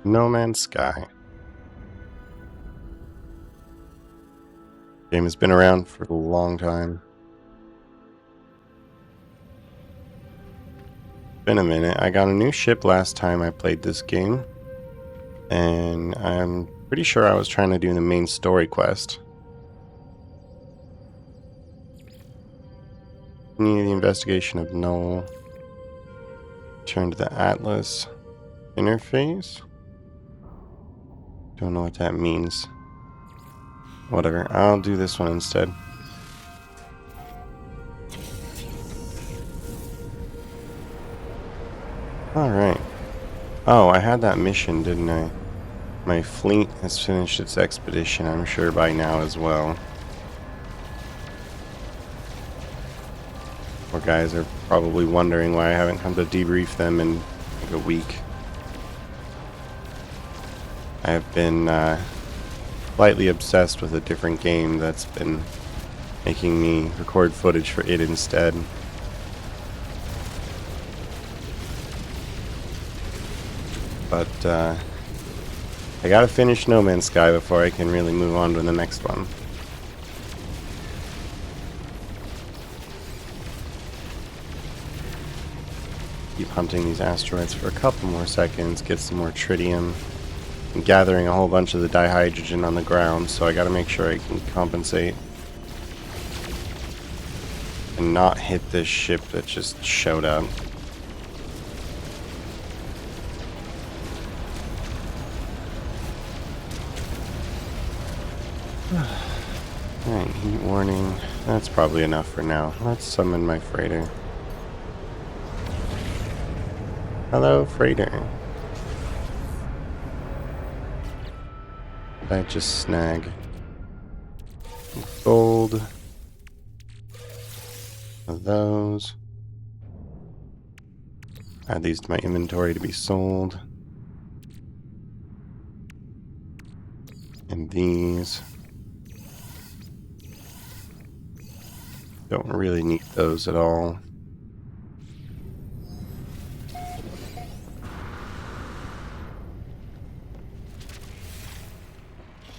No Man's Sky. Game has been around for a long time. Been a minute. I got a new ship last time I played this game, and I'm pretty sure I was trying to do the main story quest. Continue the investigation of Null. Turn to the Atlas interface. Don't know what that means. Whatever, I'll do this one instead. Alright. Oh, I had that mission, didn't I? My fleet has finished its expedition, I'm sure by now as well. Poor guys are probably wondering why I haven't come to debrief them in like a week. I have been slightly obsessed with a different game that's been making me record footage for it instead. But I gotta finish No Man's Sky before I can really move on to the next one. Keep hunting these asteroids for a couple more seconds, get some more tritium. I'm gathering a whole bunch of the dihydrogen on the ground, so I gotta make sure I can compensate. And not hit this ship that just showed up. Alright, heat warning. That's probably enough for now. Let's summon my freighter. Hello, freighter. I just snag gold of those. Add these to my inventory to be sold. And these. Don't really need those at all.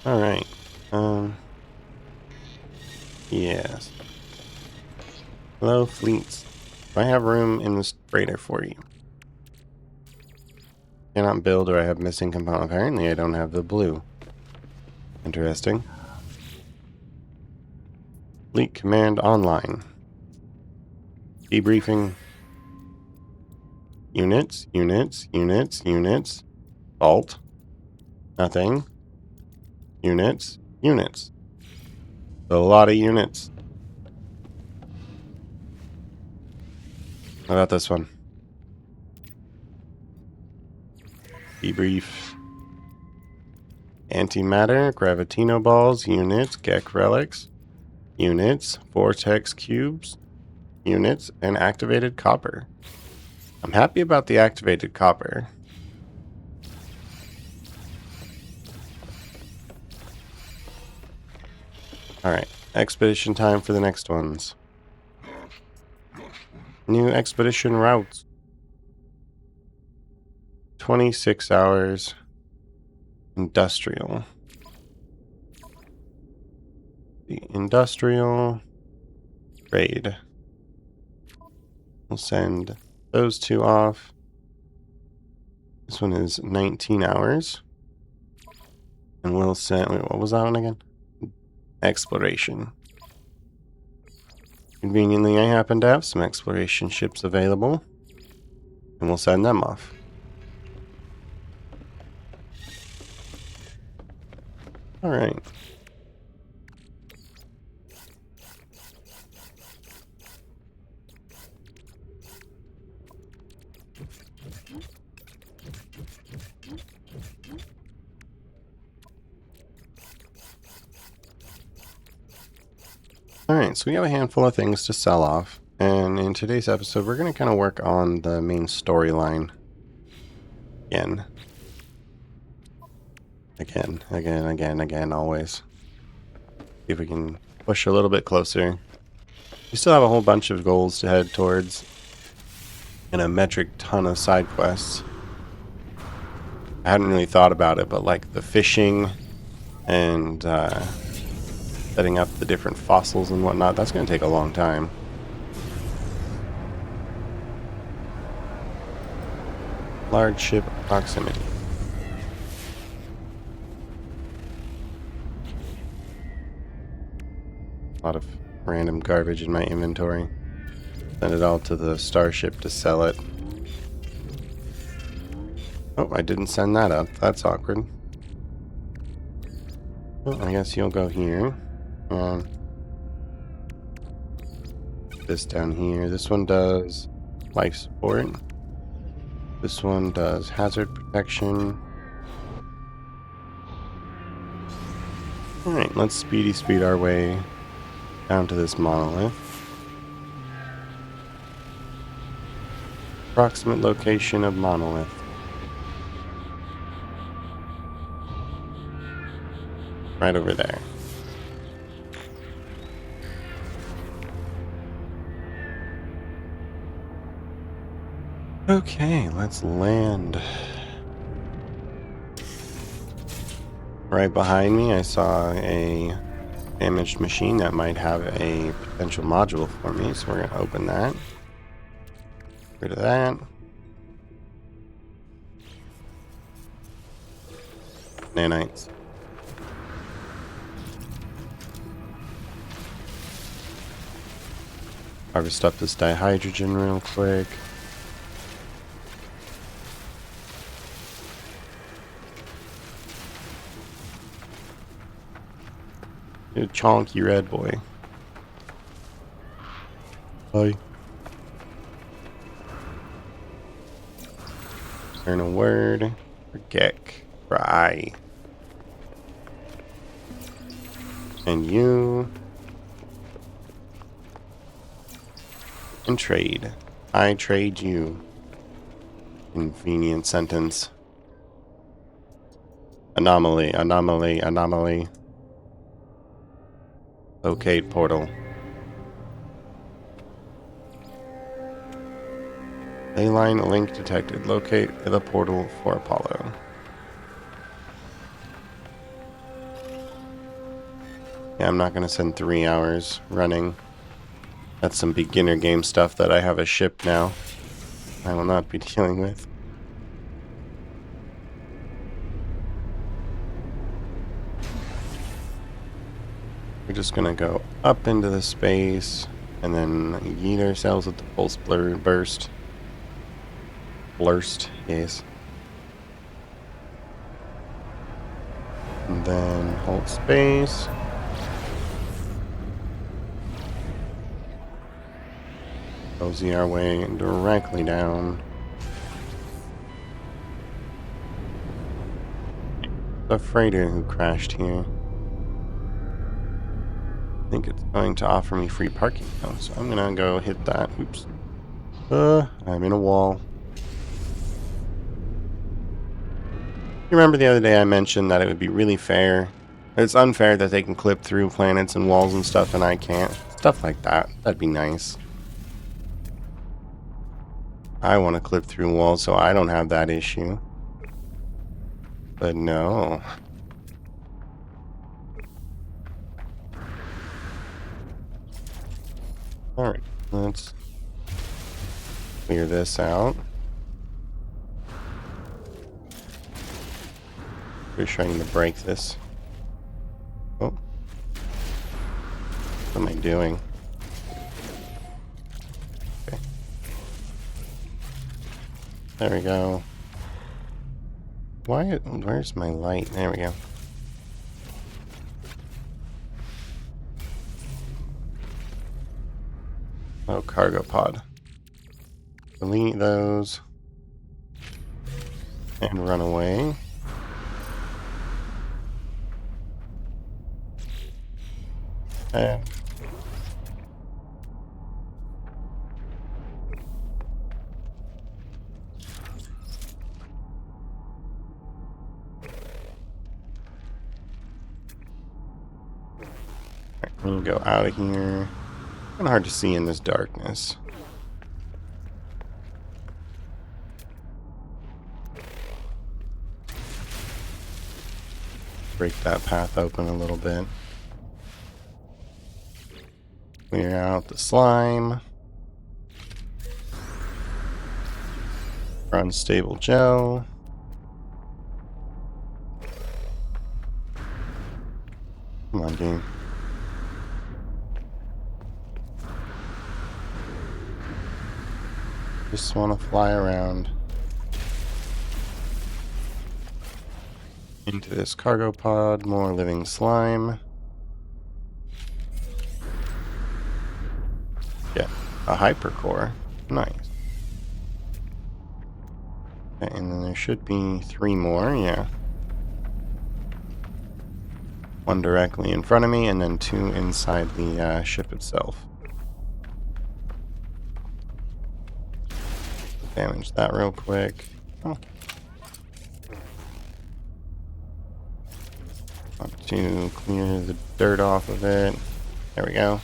Alright. Yes. Hello, fleets. Do I have room in this freighter for you? Cannot build or I have missing component. Apparently I don't have the blue. Interesting. Fleet command online. Debriefing. Units, units, units, units. Vault. Nothing. Units, units. A lot of units. How about this one? Debrief. Antimatter, Gravitino balls, units, Gek relics, units, Vortex cubes, units, and activated copper. I'm happy about the activated copper. Alright, expedition time for the next ones. New expedition routes. 26 hours. Industrial. The industrial raid. We'll send those two off. This one is 19 hours. And we'll send, wait, what was that one again? Exploration. Conveniently, I happen to have some exploration ships available. And we'll send them off. Alright. Alright, so we have a handful of things to sell off, and in today's episode we're going to kind of work on the main storyline again. Again, always. See if we can push a little bit closer. We still have a whole bunch of goals to head towards, and a metric ton of side quests. I hadn't really thought about it, but like the fishing and setting up the different fossils and whatnot, that's going to take a long time. Large ship proximity. A lot of random garbage in my inventory. Send it all to the starship to sell it. Oh, I didn't send that up. That's awkward. Well, I guess you'll go here. This down here. This one does life support. This one does hazard protection. Alright, let's speed our way down to this monolith. Approximate location of monolith. Right over there. Okay, let's land. Right behind me, I saw a damaged machine that might have a potential module for me, so we're going to open that. Get rid of that. Nanites. Harvest up this dihydrogen real quick. You chonky red boy. Hi. Learn a word for Gek. For I. And you. And trade. I trade you. Convenient sentence. Anomaly, anomaly, anomaly. Locate portal. Leyline link detected. Locate the portal for Apollo. Yeah, I'm not going to spend 3 hours running. That's some beginner game stuff that I have a ship now. I will not be dealing with. We're just going to go up into the space and then yeet ourselves with the pulse burst. Blurst, yes. And then hold space. Cozy our way directly down. The freighter who crashed here. I think it's going to offer me free parking now, so I'm gonna go hit that. Oops. I'm in a wall. You remember the other day I mentioned that it would be really fair. It's unfair that they can clip through planets and walls and stuff and I can't. Stuff like that. That'd be nice. I want to clip through walls so I don't have that issue. But no. Alright, let's clear this out. Pretty sure I need to break this. Oh. What am I doing? Okay. There we go. Where's my light? There we go. Oh, cargo pod. Delete those. And run away. And I'm gonna go out of here. Kind of hard to see in this darkness. break that path open a little bit. Clear out the slime. Unstable gel. Come on, game. Just want to fly around into this cargo pod. More living slime. Yeah, a hypercore. Nice. Okay, and then there should be 3 more, yeah. 1 directly in front of me, and then 2 inside the ship itself. Damage that real quick. Oh. Want to clear the dirt off of it. There we go.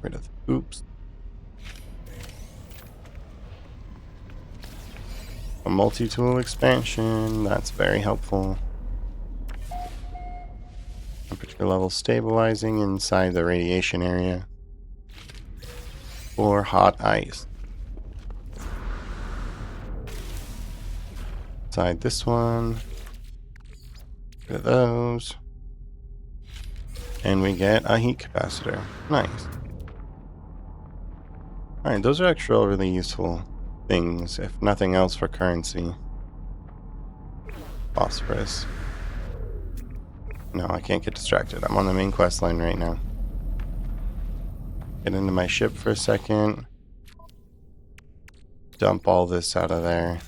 Rid of the oops. A multi-tool expansion. That's very helpful. Temperature level stabilizing inside the radiation area. For hot ice. Inside this one. Rid of those. And we get a heat capacitor. Nice. Alright, those are actually really useful things, if nothing else, for currency. Phosphorus. No, I can't get distracted. I'm on the main quest line right now. Get into my ship for a second. Dump all this out of there.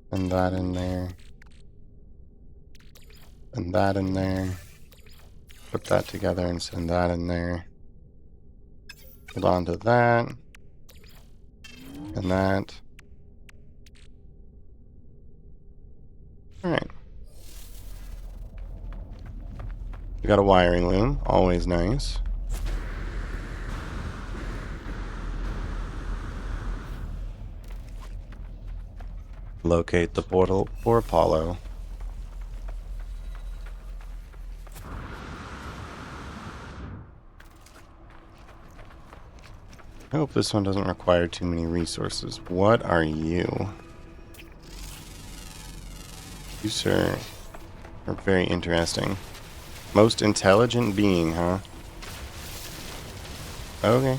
And that in there. And that in there. Put that together and send that in there. Hold on to that. And that. Alright. We got a wiring loom. Always nice. Locate the portal for Apollo. I hope this one doesn't require too many resources. What are you? You, sir, are very interesting. Most intelligent being, huh? Okay.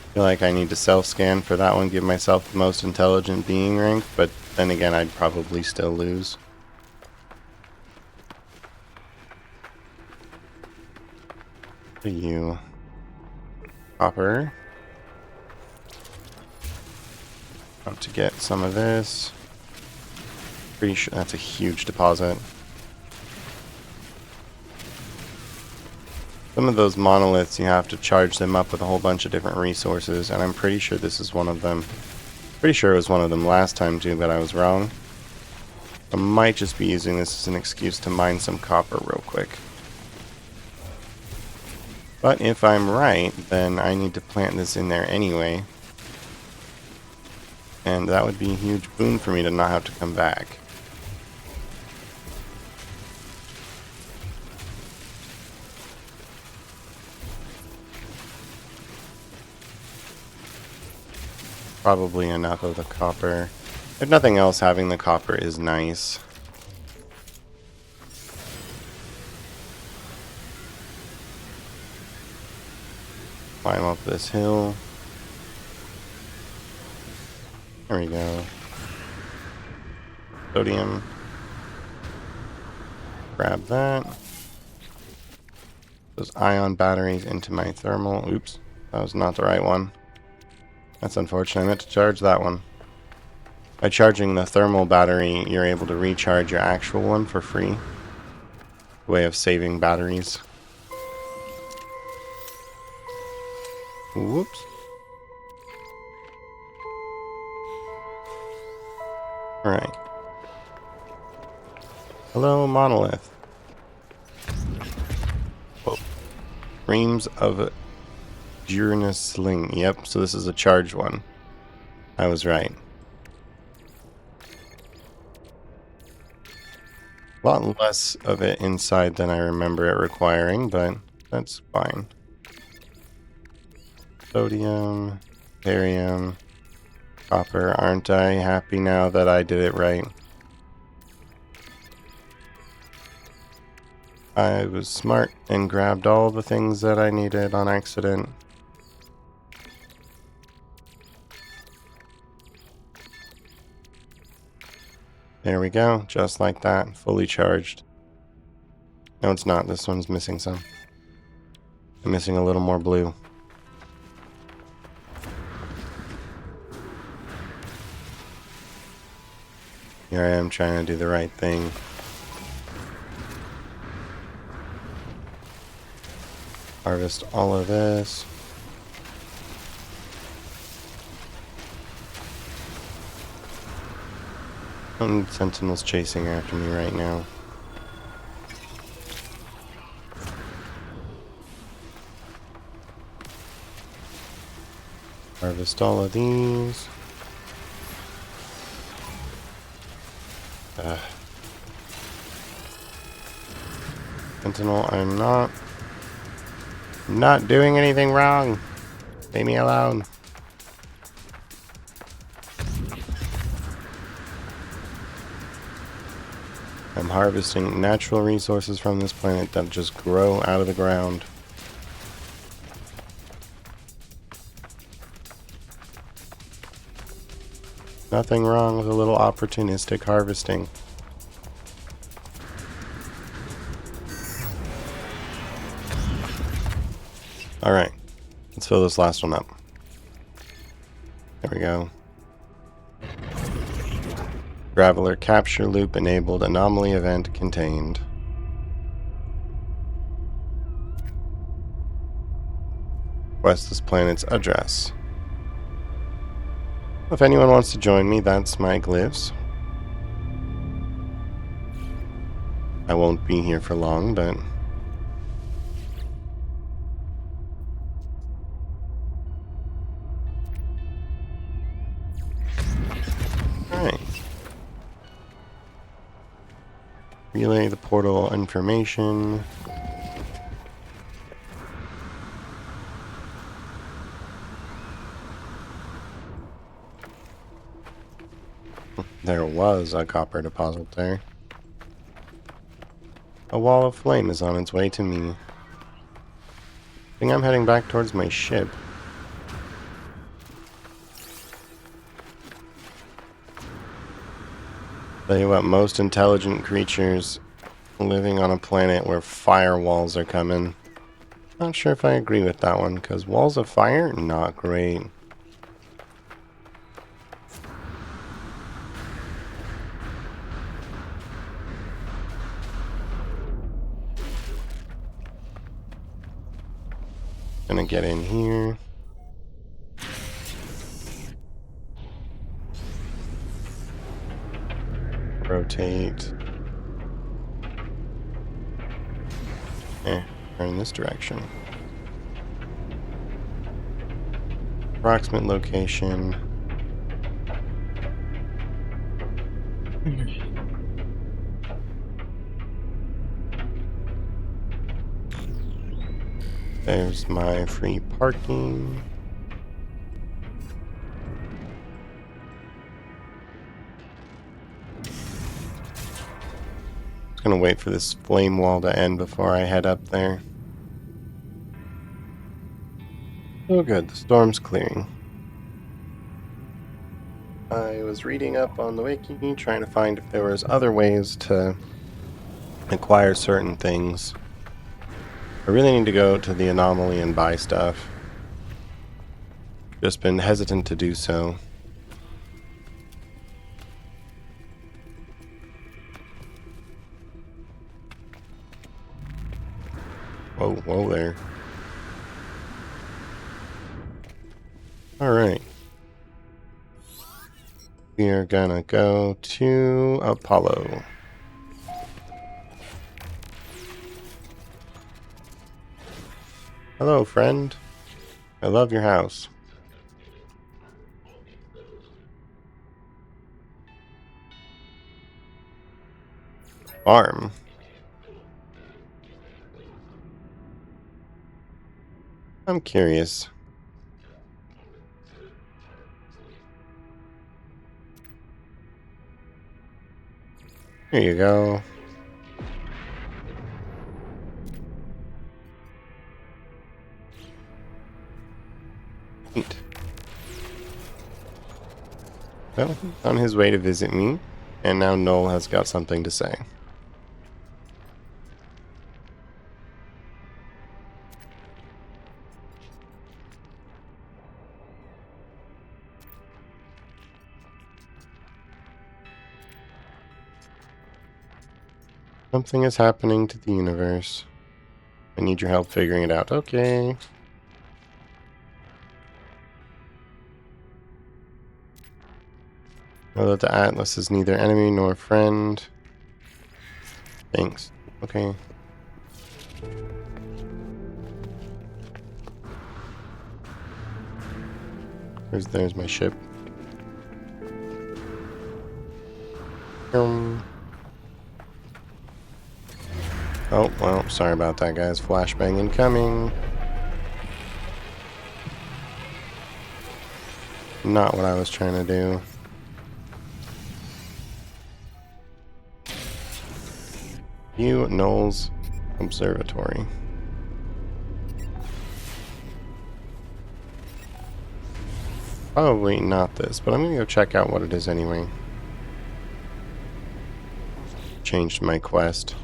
I feel like I need to self-scan for that one, give myself the most intelligent being rank, but then again, I'd probably still lose. What are you? Copper. Want to get some of this. Pretty sure that's a huge deposit. Some of those monoliths, you have to charge them up with a whole bunch of different resources, and I'm pretty sure this is one of them. Pretty sure it was one of them last time too, but I was wrong. I might just be using this as an excuse to mine some copper real quick. But if I'm right, then I need to plant this in there anyway. And that would be a huge boon for me to not have to come back. Probably enough of the copper. If nothing else, having the copper is nice. Climb up this hill. There we go. Sodium. Grab that. Those ion batteries into my thermal. Oops, that was not the right one. That's unfortunate. I meant to charge that one. By charging the thermal battery, you're able to recharge your actual one for free. Way of saving batteries. Whoops. Alright. Hello, Monolith. Whoa. Reams of Uranus Sling. Yep, so this is a charged one. I was right. A lot less of it inside than I remember it requiring, but that's fine. Sodium, barium, copper. Aren't I happy now that I did it right? I was smart and grabbed all the things that I needed on accident. There we go, just like that, fully charged. No, it's not. This one's missing some. I'm missing a little more blue. Here I am trying to do the right thing. Harvest all of this. I don't need sentinels chasing after me right now. Harvest all of these. Sentinel, I'm not doing anything wrong. Leave me alone. I'm harvesting natural resources from this planet that just grow out of the ground. Nothing wrong with a little opportunistic harvesting. Alright, let's fill this last one up. There we go. Graveler capture loop enabled, anomaly event contained. Request this planet's address. If anyone wants to join me, that's my glyphs. I won't be here for long, but... Alright. Relay the portal information. There was a copper deposit there. A wall of flame is on its way to me. I think I'm heading back towards my ship. Tell you what, most intelligent creatures living on a planet where firewalls are coming. Not sure if I agree with that one, because walls of fire, not great. Gonna get in here. Rotate. Turn this direction. Approximate location. There's my free parking. Just gonna wait for this flame wall to end before I head up there. Oh good, the storm's clearing. I was reading up on the wiki, trying to find if there was other ways to acquire certain things. I really need to go to the anomaly and buy stuff. Just been hesitant to do so. Whoa there. Alright. We are gonna go to Apollo. Hello, friend. I love your house. Farm. I'm curious. Here you go. Neat. Well, he's on his way to visit me, and now Noel has got something to say. Something is happening to the universe. I need your help figuring it out. Okay. Know that the Atlas is neither enemy nor friend. Thanks. Okay. There's my ship. Oh, well, sorry about that, guys. Flashbang incoming. Not what I was trying to do. You, Noel's Observatory. Probably not this, but I'm gonna go check out what it is anyway. Changed my quest.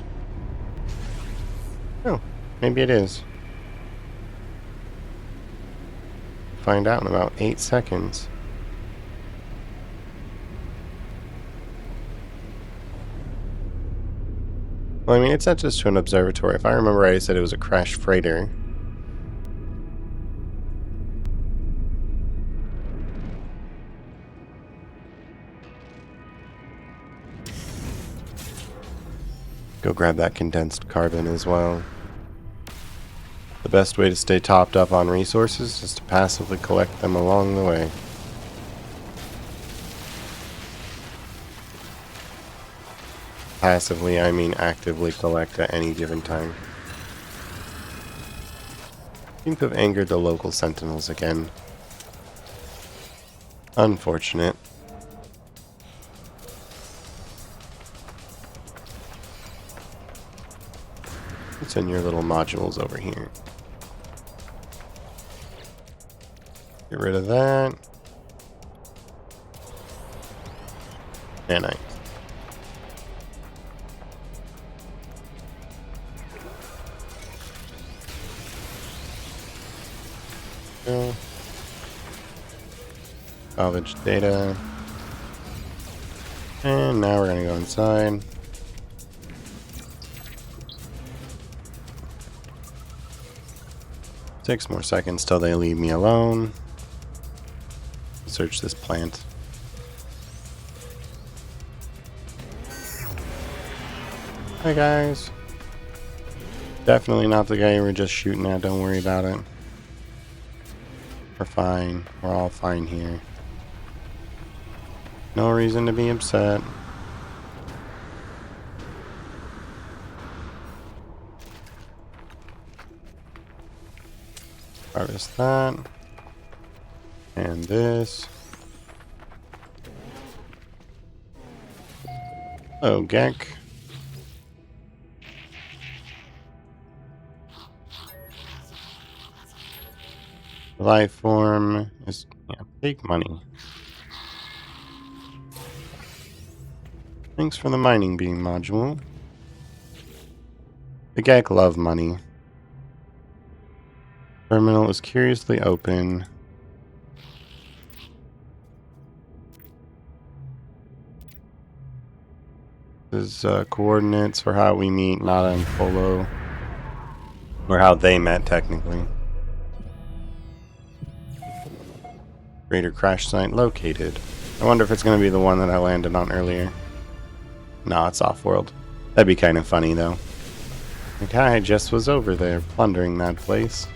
Oh, maybe it is. Find out in about 8 seconds. Well, I mean, it's not just to an observatory. If I remember right, I said it was a crashed freighter. Go grab that condensed carbon as well. The best way to stay topped up on resources is to passively collect them along the way. Passively, I mean actively collect at any given time. Seem to have angered the local sentinels again. Unfortunate. What's in your little modules over here? Get rid of that. Nanite. Go. Salvage data. And now we're gonna go inside. Six more seconds till they leave me alone. Search this plant. Hi guys. Definitely not the guy you were just shooting at, don't worry about it. We're fine. We're all fine here. No reason to be upset. Harvest that. And this. Oh, Gek. Life form is big money. Thanks for the mining beam module. The Gek love money. Terminal is curiously open. This is coordinates for how we meet Nada and Polo. Or how they met, technically. Raider crash site located. I wonder if it's going to be the one that I landed on earlier. No, it's off-world. That'd be kind of funny, though. The guy just was over there, plundering that place.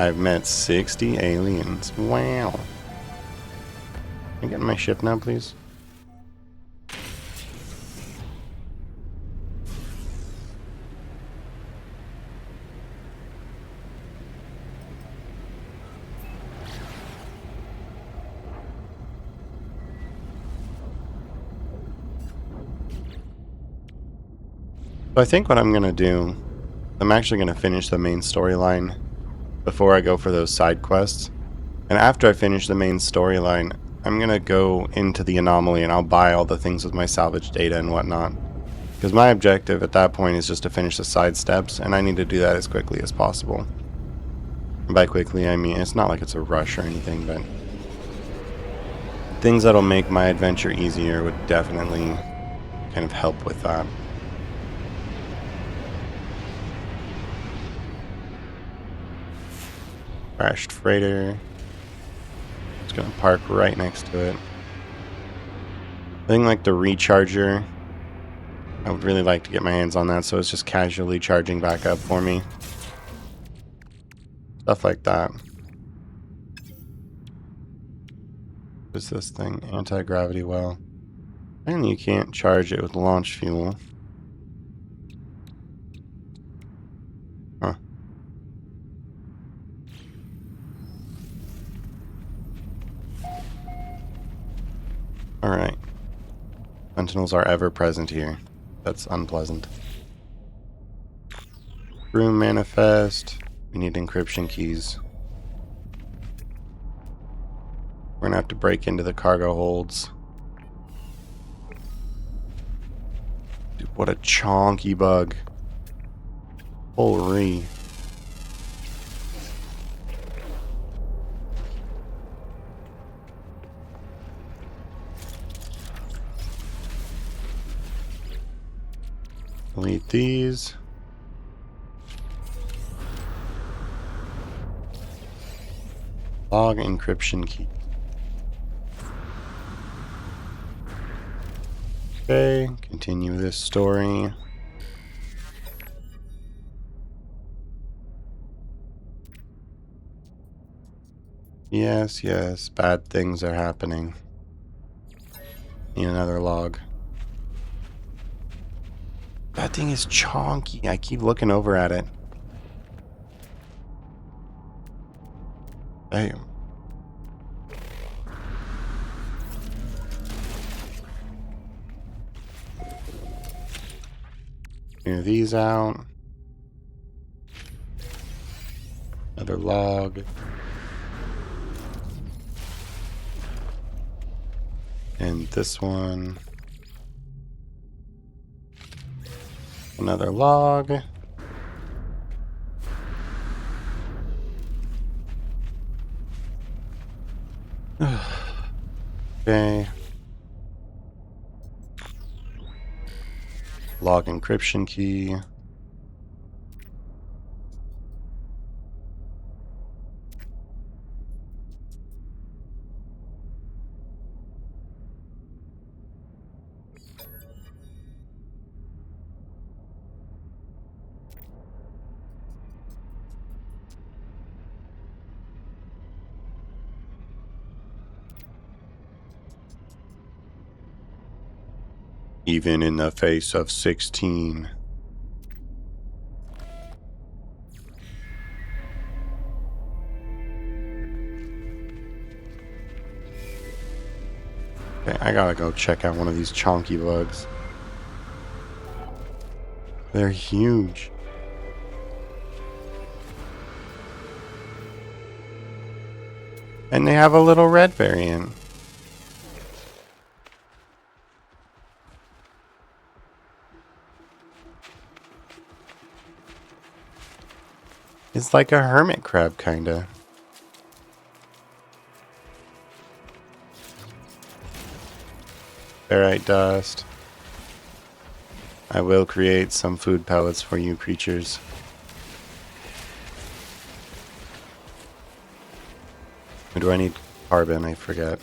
I've met 60 aliens. Wow. Can I get in my ship now, please? So I think what I'm going to do, I'm actually going to finish the main storyline before I go for those side quests. And after I finish the main storyline, I'm going to go into the anomaly and I'll buy all the things with my salvage data and whatnot. Because my objective at that point is just to finish the side steps, and I need to do that as quickly as possible. And by quickly, I mean, it's not like it's a rush or anything, but things that'll make my adventure easier would definitely kind of help with that. Crashed freighter. It's gonna park right next to it. I think like the recharger, I would really like to get my hands on that, so it's just casually charging back up for me. Stuff like that. What's this thing? Anti-gravity well. And you can't charge it with launch fuel. Huh. Alright. Sentinels are ever present here. That's unpleasant. Room manifest. We need encryption keys. We're gonna have to break into the cargo holds. Dude, what a chonky bug. Holy. Delete these. Log encryption key. Okay, continue this story. Yes, yes, bad things are happening. Need another log. That thing is chonky. I keep looking over at it. Damn. Clear these out. Another log. And this one. Another log. Okay. Log encryption key. Even in the face of 16. Okay, I gotta go check out one of these chonky bugs. They're huge. And they have a little red variant. It's like a hermit crab, kinda. Ferrite dust. I will create some food pellets for you creatures. Or do I need carbon? I forget.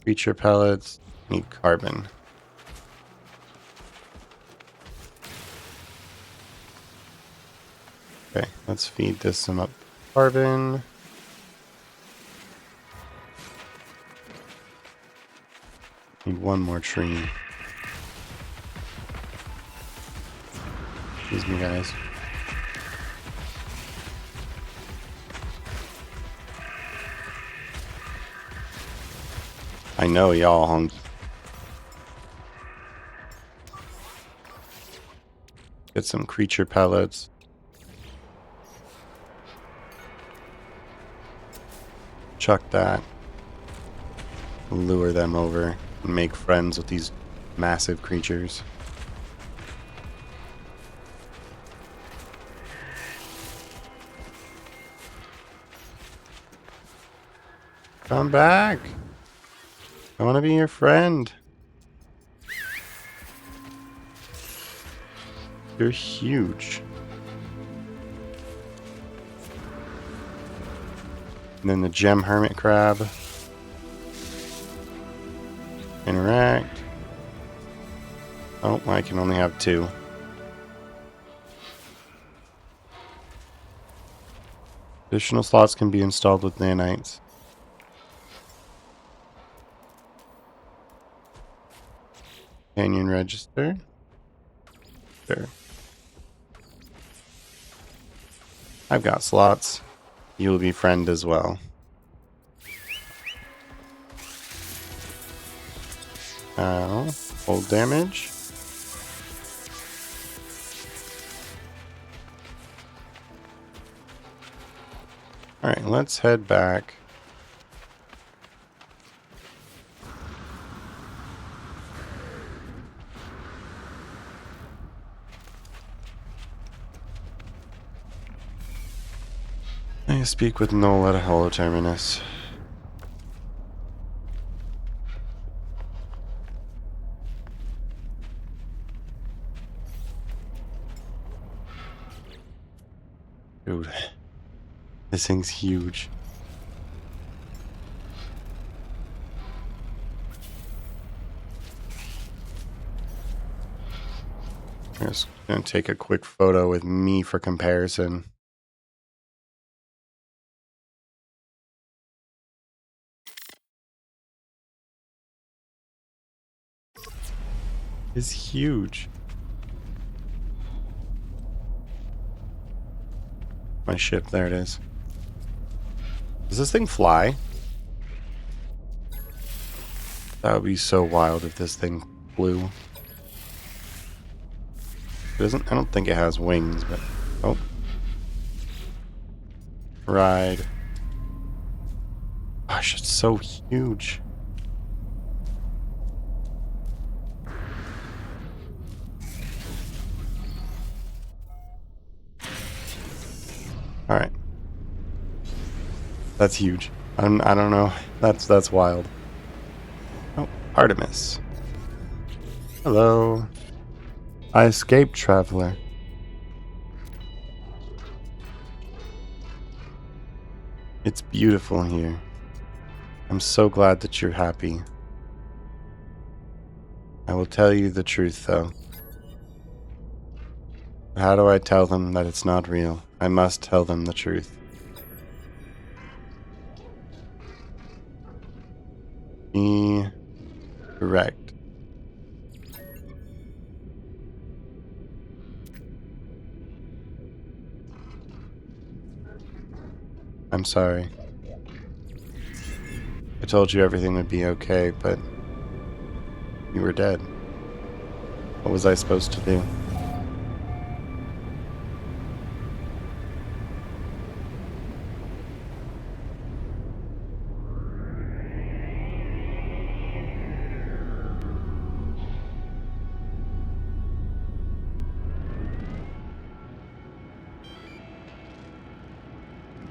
Creature pellets. Need carbon. Okay, let's feed this some up carbon. Need one more tree. Excuse me, guys. I know y'all hungry. Get some creature pellets. Chuck that. Lure them over and make friends with these massive creatures. Come back. I want to be your friend. You're huge. And then the gem hermit crab. Interact. Oh, I can only have 2. Additional slots can be installed with nanites. Canyon register. There. I've got slots. You will be friend as well. Ow. Hold damage. Alright, let's head back. I speak with Noel at a Holo Terminus. Dude, this thing's huge. I'm just gonna take a quick photo with me for comparison. It's huge. My ship, there it is. Does this thing fly? That would be so wild if this thing flew. It doesn't, I don't think it has wings, but oh. Ride. Gosh, it's so huge. All right. That's huge. I don't know. That's wild. Oh, Artemis. Hello. I escaped, traveler. It's beautiful here. I'm so glad that you're happy. I will tell you the truth, though. How do I tell them that it's not real? I must tell them the truth. Be correct. I'm sorry. I told you everything would be okay, but you were dead. What was I supposed to do?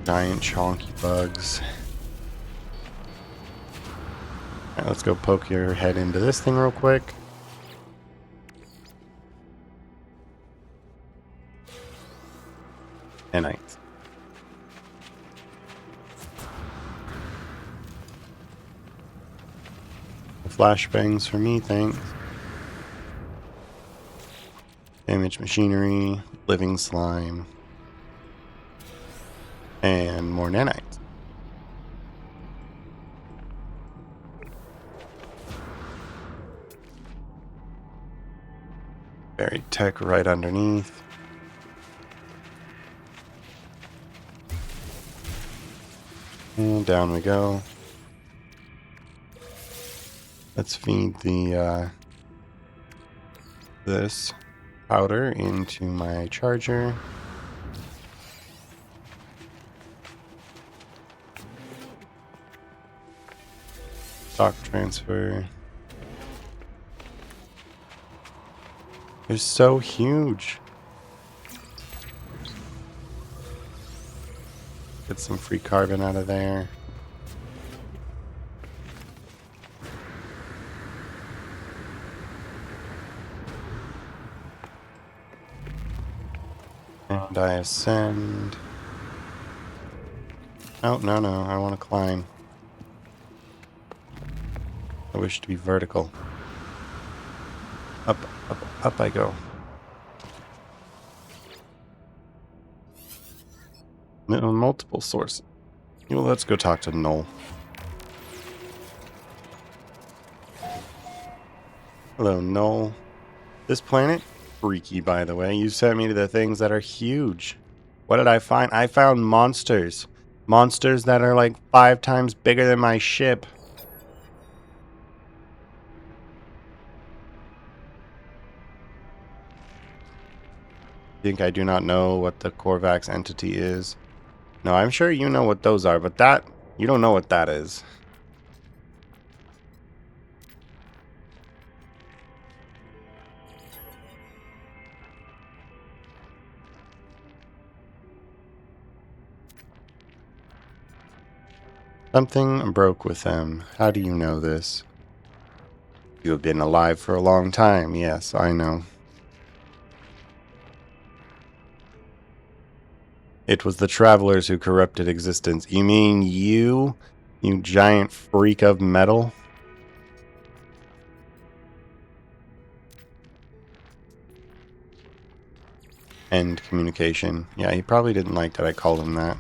Giant chonky bugs. Alright, let's go poke your head into this thing real quick. Nanite. Flashbangs for me, thanks. Damaged machinery, living slime. And more nanites. Buried tech right underneath. And down we go. Let's feed the this powder into my charger. Stock transfer. They're so huge. Get some free carbon out of there. And I ascend. Oh, no, I want to climb. I wish to be vertical. Up, up I go. Multiple sources. You know, let's go talk to Null. Hello, Null. This planet? Freaky, by the way. You sent me to the things that are huge. What did I find? I found monsters. Monsters that are like 5 times bigger than my ship. Think I do not know what the Korvax entity is. No, I'm sure you know what those are, but that, you don't know what that is. Something broke with them. How do you know this? You have been alive for a long time. Yes, I know. It was the travelers who corrupted existence. You mean you? You giant freak of metal? End communication. Yeah, he probably didn't like that I called him that.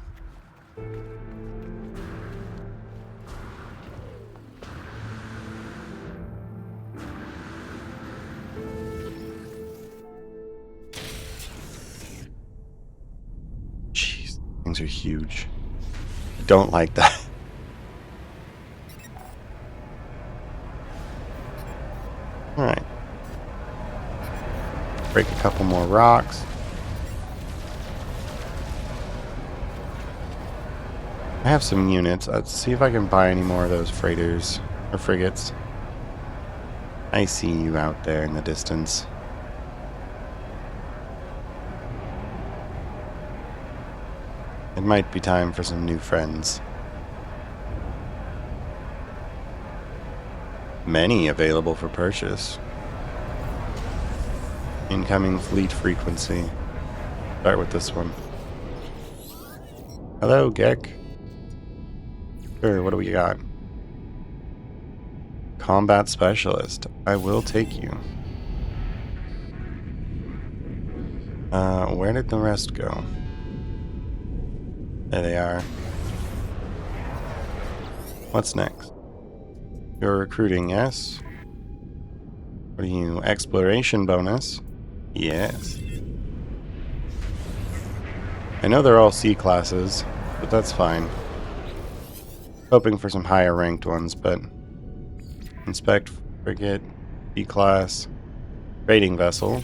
Jeez, things are huge. I don't like that. Alright. Break a couple more rocks. I have some units. Let's see if I can buy any more of those freighters or frigates. I see you out there in the distance. It might be time for some new friends. Many available for purchase. Incoming fleet frequency. Start with this one. Hello, Gek. Sure, what do we got? Combat specialist. I will take you. Where did the rest go? There they are. What's next? You're recruiting, yes? What are you? Exploration bonus? Yes. I know they're all C classes, but that's fine. Hoping for some higher ranked ones, but inspect frigate, B class, trading vessel.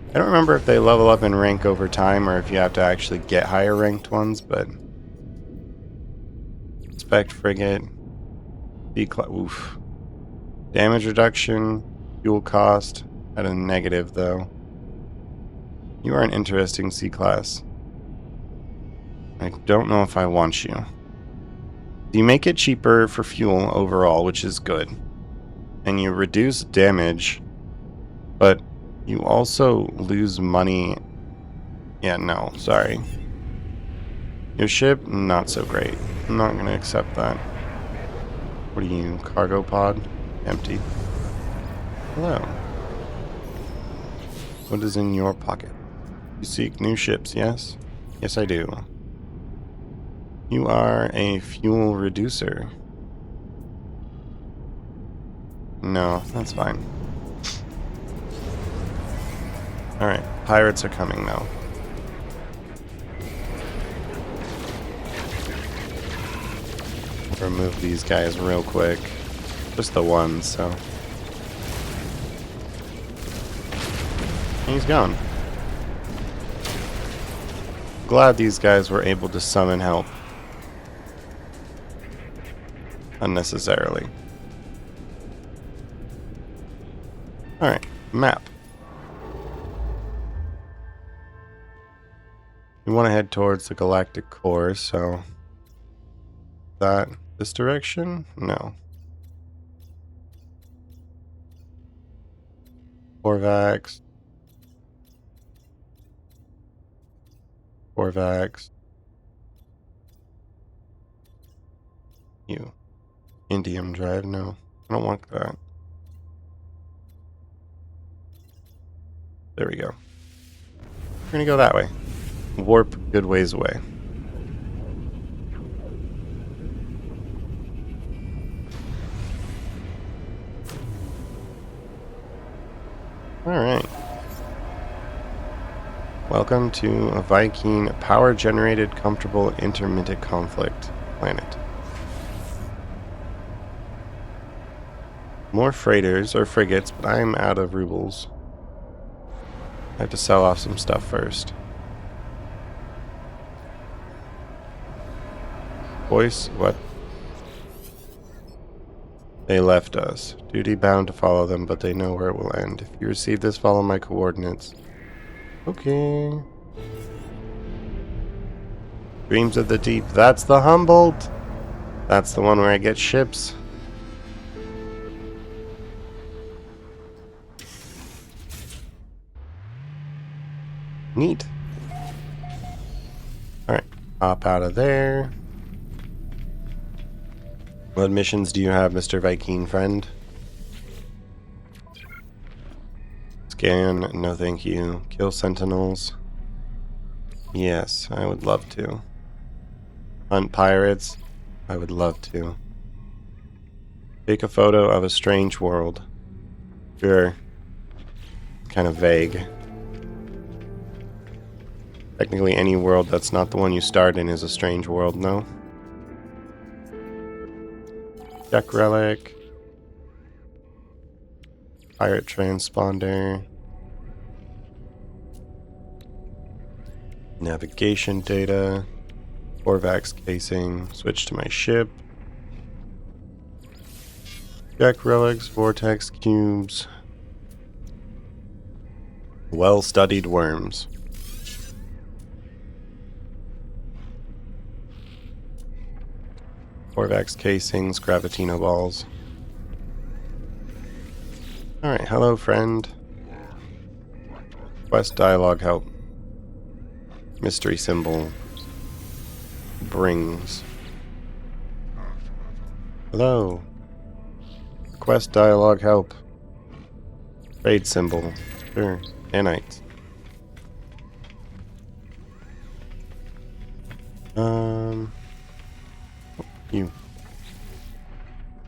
I don't remember if they level up in rank over time or if you have to actually get higher ranked ones, but inspect frigate, B class. Oof. Damage reduction, fuel cost at a negative though. You are an interesting C class. I don't know if I want you. You make it cheaper for fuel overall, which is good. And you reduce damage, but you also lose money. Yeah, no, sorry. Your ship, not so great. I'm not going to accept that. What are you, cargo pod? Empty. Hello. What is in your pocket? You seek new ships, yes? Yes, I do. You are a fuel reducer. No, that's fine. Alright, pirates are coming now. Remove these guys real quick. Just the one, so. He's gone. Glad these guys were able to summon help. Unnecessarily. Alright, map. We want to head towards the galactic core, so. This direction? No. Korvax. You. Indium drive? No. I don't want that. There we go. We're gonna go that way. Warp good ways away. Alright. Welcome to a Viking power-generated, comfortable, intermittent conflict planet. More freighters or frigates, but I'm out of rubles. I have to sell off some stuff first. Voice, what? They left us. Duty bound to follow them, but they know where it will end. If you receive this, follow my coordinates. Okay. Dreams of the Deep. That's the Humboldt. That's the one where I get ships. Neat. Alright. Hop out of there. What missions do you have, Mr. Viking friend? Scan, no thank you. Kill sentinels. Yes, I would love to. Hunt pirates. I would love to. Take a photo of a strange world. Sure. Kind of vague. Technically any world that's not the one you start in is a strange world, no? Gek relic. Pirate transponder. Navigation data. Korvax casing. Switch to my ship. Gek relics, vortex cubes. Well-studied worms. Korvax casings, Gravitino balls. Alright, hello friend. Quest dialogue help. Mystery symbol. Brings. Hello. Quest dialogue help. Trade symbol. Sure. Nanites. You.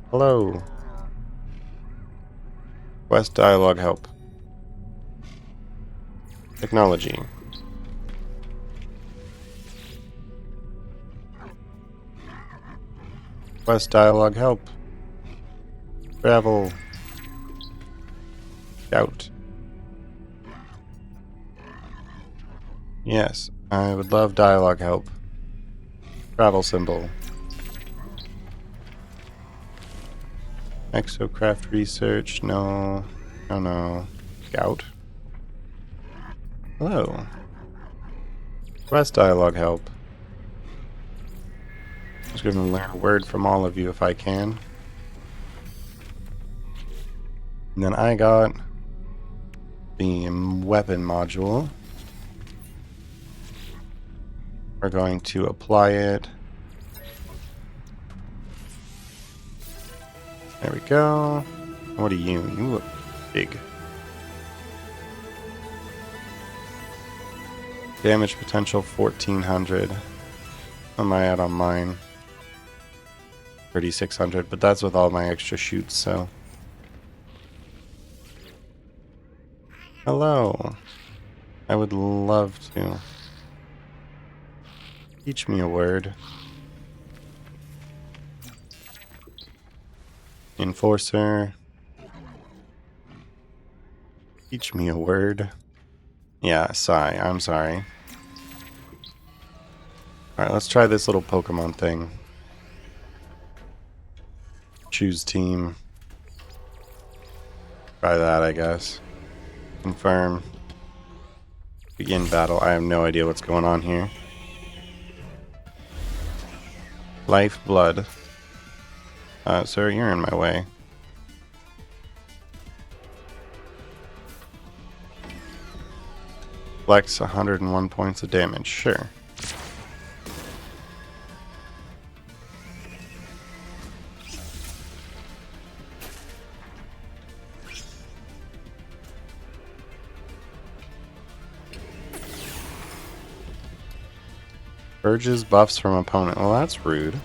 Hello. Quest dialogue help. Technology. Quest dialogue help. Travel. Scout. Yes, I would love dialogue help. Travel symbol. Exocraft research, no. Oh no. Scout. Hello. Quest dialogue help. Just gonna learn a word from all of you if I can. And then I got the weapon module. We're going to apply it. There we go. What are you? You look big. Damage potential 1400. What am I at on mine? 3600, but that's with all my extra shoots, so. Hello. I would love to. Teach me a word. Enforcer. Teach me a word. Yeah, sigh. I'm sorry. Alright, let's try this little Pokemon thing. Choose team. Try that, I guess. Confirm. Begin battle. I have no idea what's going on here. Life, blood. Sir, you're in my way. Flex 101 points of damage. Sure. Purges buffs from opponent. Well, that's rude.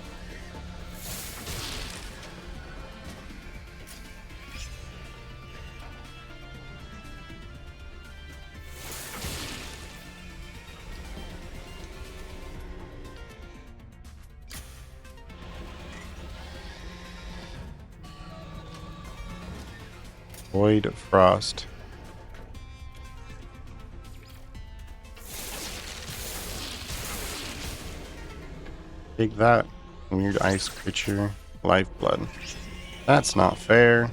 Void Frost. Take that, weird ice creature. Lifeblood. That's not fair.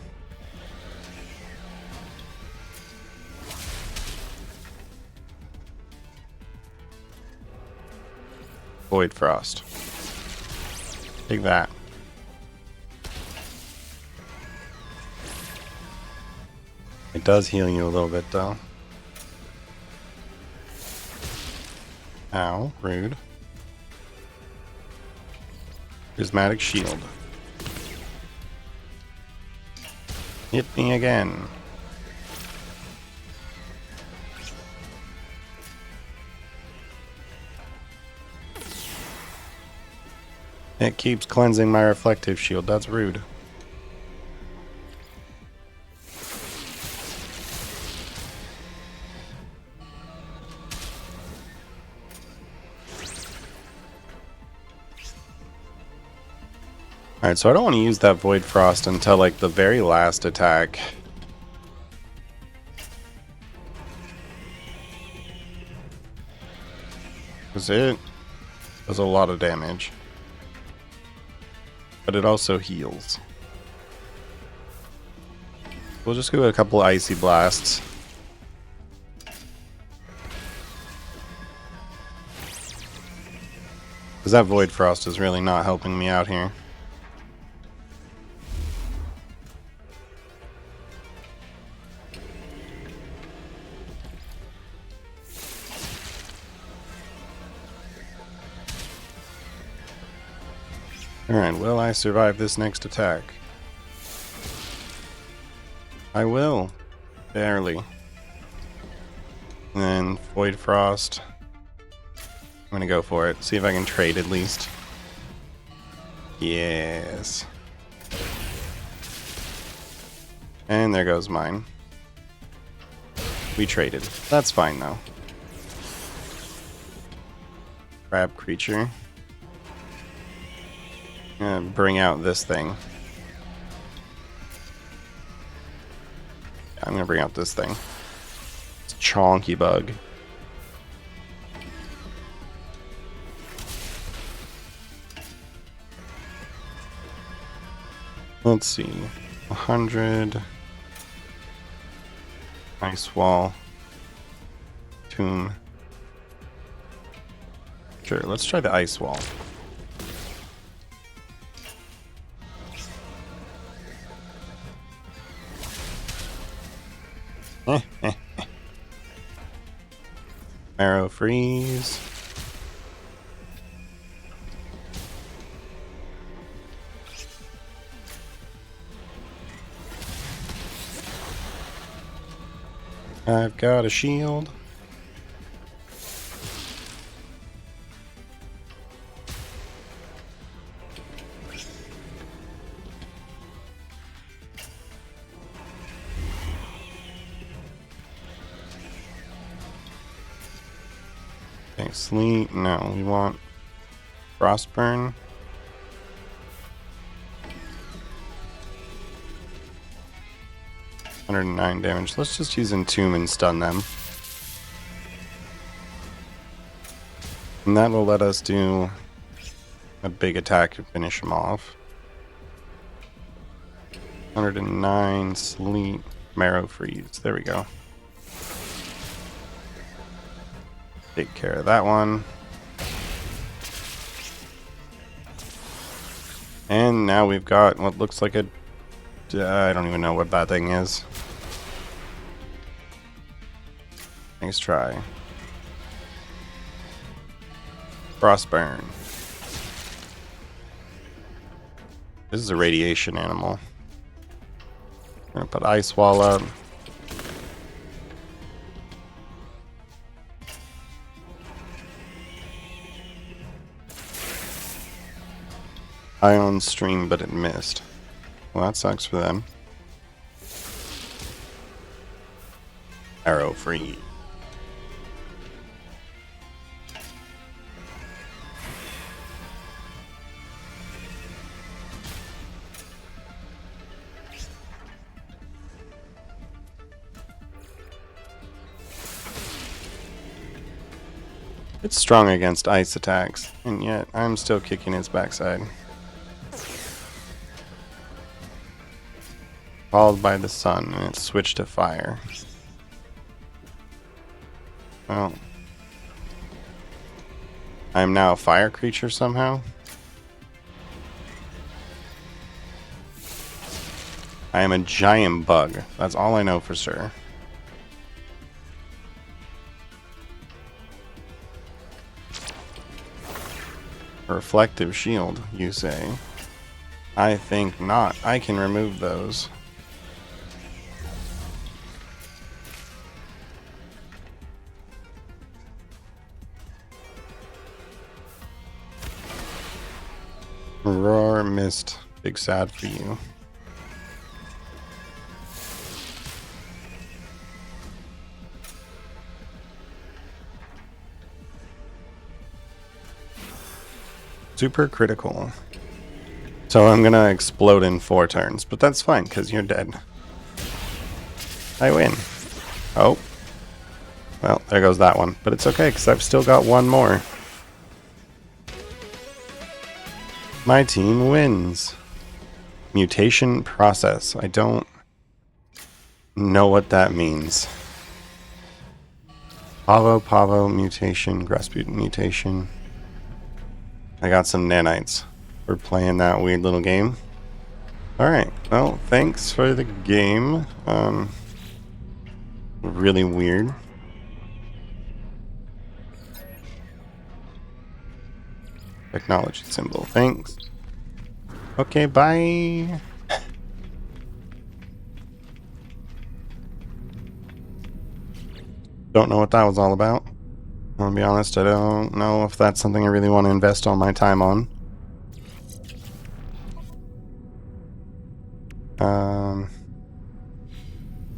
Void Frost. Take that. It does heal you a little bit, though. Ow, rude. Prismatic Shield. Hit me again. It keeps cleansing my reflective shield. That's rude. Alright, so I don't want to use that Void Frost until, like, the very last attack. Because it does a lot of damage. But it also heals. We'll just go with a couple Icy Blasts. Because that Void Frost is really not helping me out here. Alright, will I survive this next attack? I will. Barely. And then Void Frost. I'm gonna go for it. See if I can trade at least. Yes. And there goes mine. We traded. That's fine though. Crab creature. I'm gonna bring out this thing. I'm gonna bring out this thing. It's Chonky Bug. Let's see. 100. Ice Wall. Tomb. Sure, let's try the Ice Wall. Arrow Freeze. I've got a shield. Sleet. No, we want Frostburn. $109 damage. Let's just use Entomb and stun them. And that will let us do a big attack to finish them off. 109 Sleet, Marrow Freeze. There we go. Take care of that one. And now we've got what looks like a... I don't even know what that thing is. Nice try. Frostburn. This is a radiation animal. I'm gonna put Ice Wall up. Ion Stream, but it missed. Well, that sucks for them. Arrow free. It's strong against ice attacks, and yet I'm still kicking its backside. Followed by the sun, and it switched to fire. Well, I'm now a fire creature somehow. I am a giant bug. That's all I know for sure. Reflective shield, you say? I think not. I can remove those. Roar missed. Big sad for you. Super critical. So I'm gonna explode in 4 turns, but that's fine because you're dead. I win. Oh. Well, there goes that one. But it's okay because I've still got one more. My team wins. Mutation process. I don't know what that means. Pavo mutation, Grasputin mutation. I got some nanites for playing that weird little game. Alright, well, thanks for the game. Really weird. Technology symbol, thanks. Okay, bye. Don't know what that was all about. I'll be honest, I don't know if that's something I really want to invest all my time on.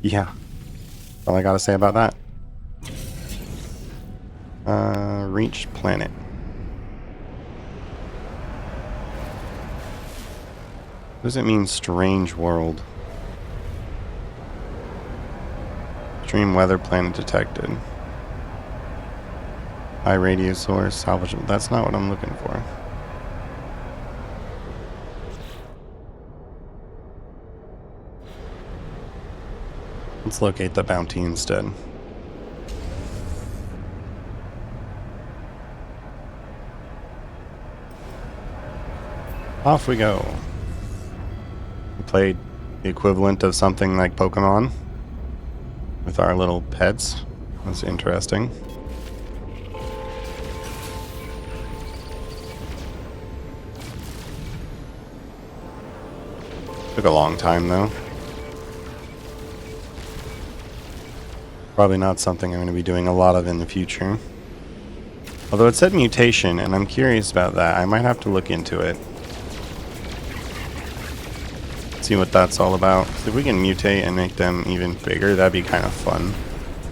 Yeah. That's all I gotta say about that. Reach planet. What does it mean, strange world? Extreme weather planet detected. High radio source, salvageable. That's not what I'm looking for. Let's locate the bounty instead. Off we go. We played the equivalent of something like Pokemon with our little pets. That's interesting. Took a long time though. Probably not something I'm going to be doing a lot of in the future. Although it said mutation, and I'm curious about that. I might have to look into it. See what that's all about. So if we can mutate and make them even bigger, that'd be kind of fun.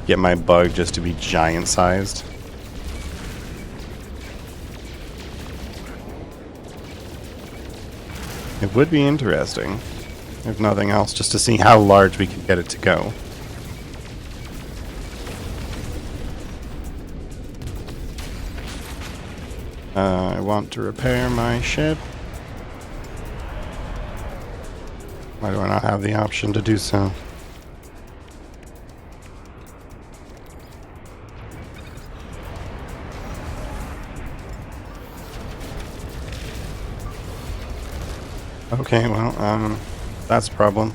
Get my bug just to be giant sized. It would be interesting, if nothing else, just to see how large we could get it to go. I want to repair my ship. Why do I not have the option to do so? Okay, well, that's a problem.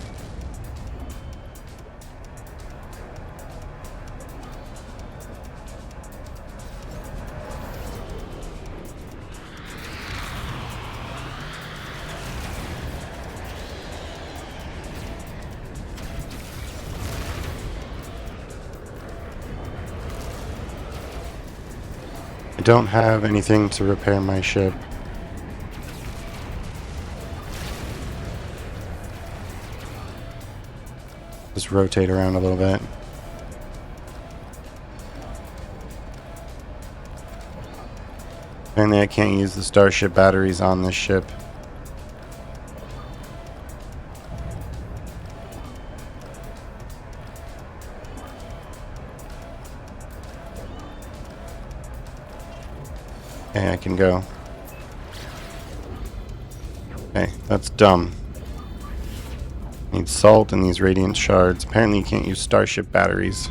I don't have anything to repair my ship. Just rotate around a little bit. Apparently I can't use the starship batteries on this ship. Okay, I can go. Okay, that's dumb. Need salt and these radiant shards. Apparently you can't use starship batteries.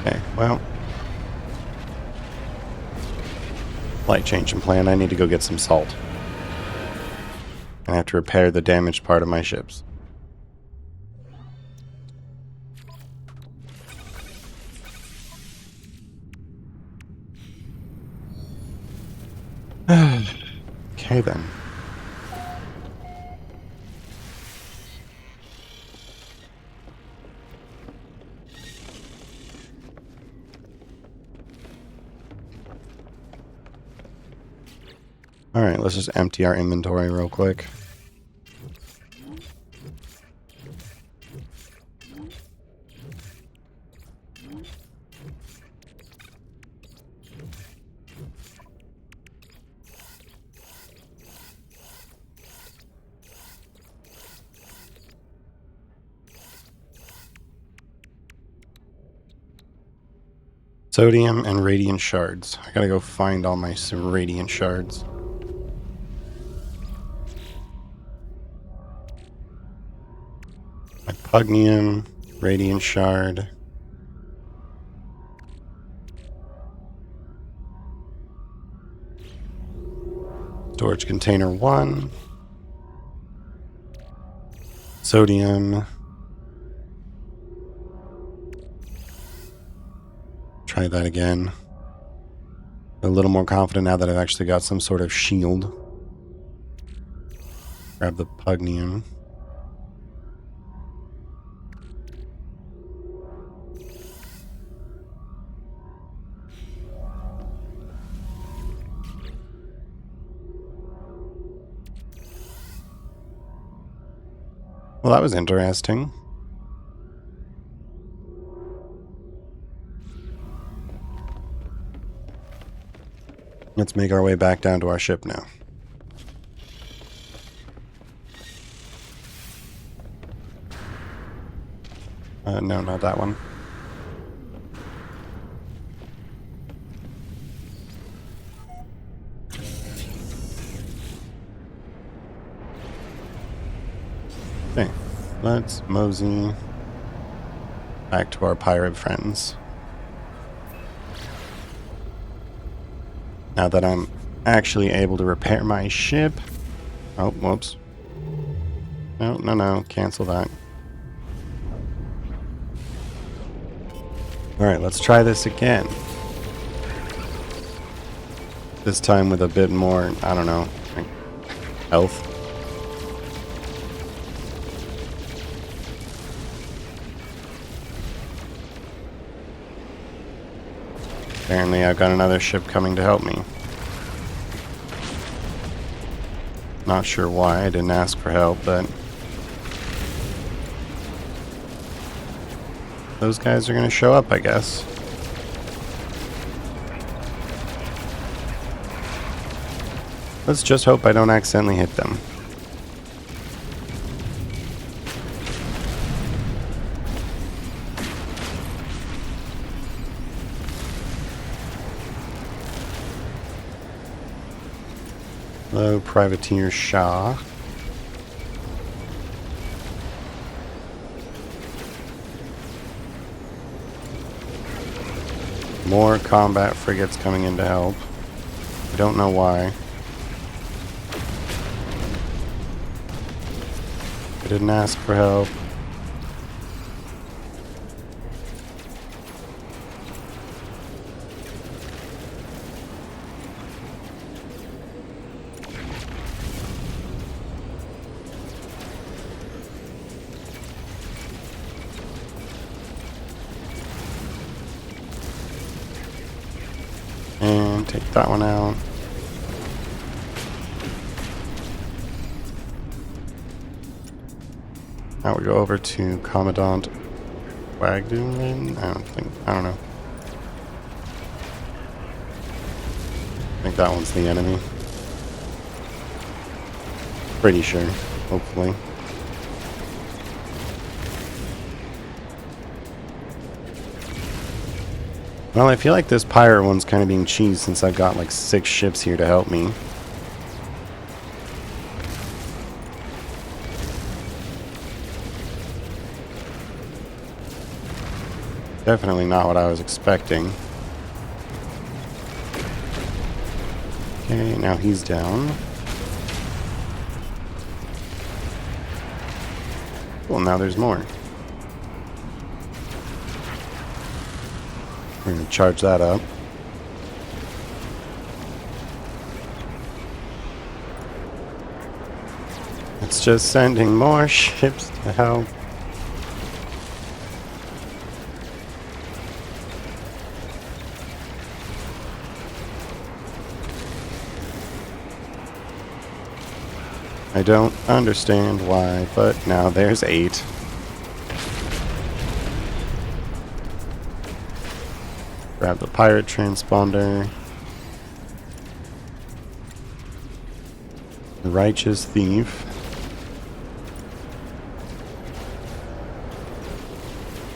Okay, well. Slight change in plan. I need to go get some salt. I have to repair the damaged part of my ships. Okay then. Alright, let's just empty our inventory real quick. Sodium and radiant shards. I gotta go find all my radiant shards. My pugnium, radiant shard. Storage container 1. Sodium. Try that again. A little more confident now that I've actually got some sort of shield. Grab the pugnium. Well, that was interesting. Let's make our way back down to our ship now. No, not that one. Okay, let's mosey back to our pirate friends. Now that I'm actually able to repair my ship. Oh, whoops. No, cancel that. Alright, let's try this again. This time with a bit more, I don't know, like health. Apparently I've got another ship coming to help me. Not sure why, I didn't ask for help, but... those guys are going to show up, I guess. Let's just hope I don't accidentally hit them. Hello, Privateer Shaw. More combat frigates coming in to help. I don't know why. I didn't ask for help. And take that one out. Now we go over to Commandant Wagduman. I don't know. I think that one's the enemy. Pretty sure, hopefully. Well, I feel like this pirate one's kind of being cheesed since I've got like 6 ships here to help me. Definitely not what I was expecting. Okay, now he's down. Well, now there's more. We're going to charge that up. It's just sending more ships to help. I don't understand why, but now there's 8. Grab the pirate transponder. The righteous thief.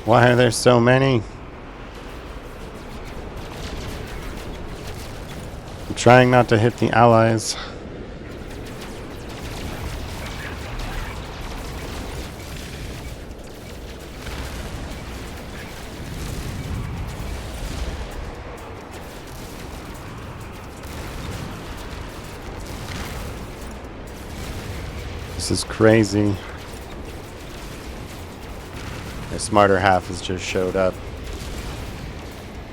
Why are there so many? I'm trying not to hit the allies. This is crazy. The smarter half has just showed up.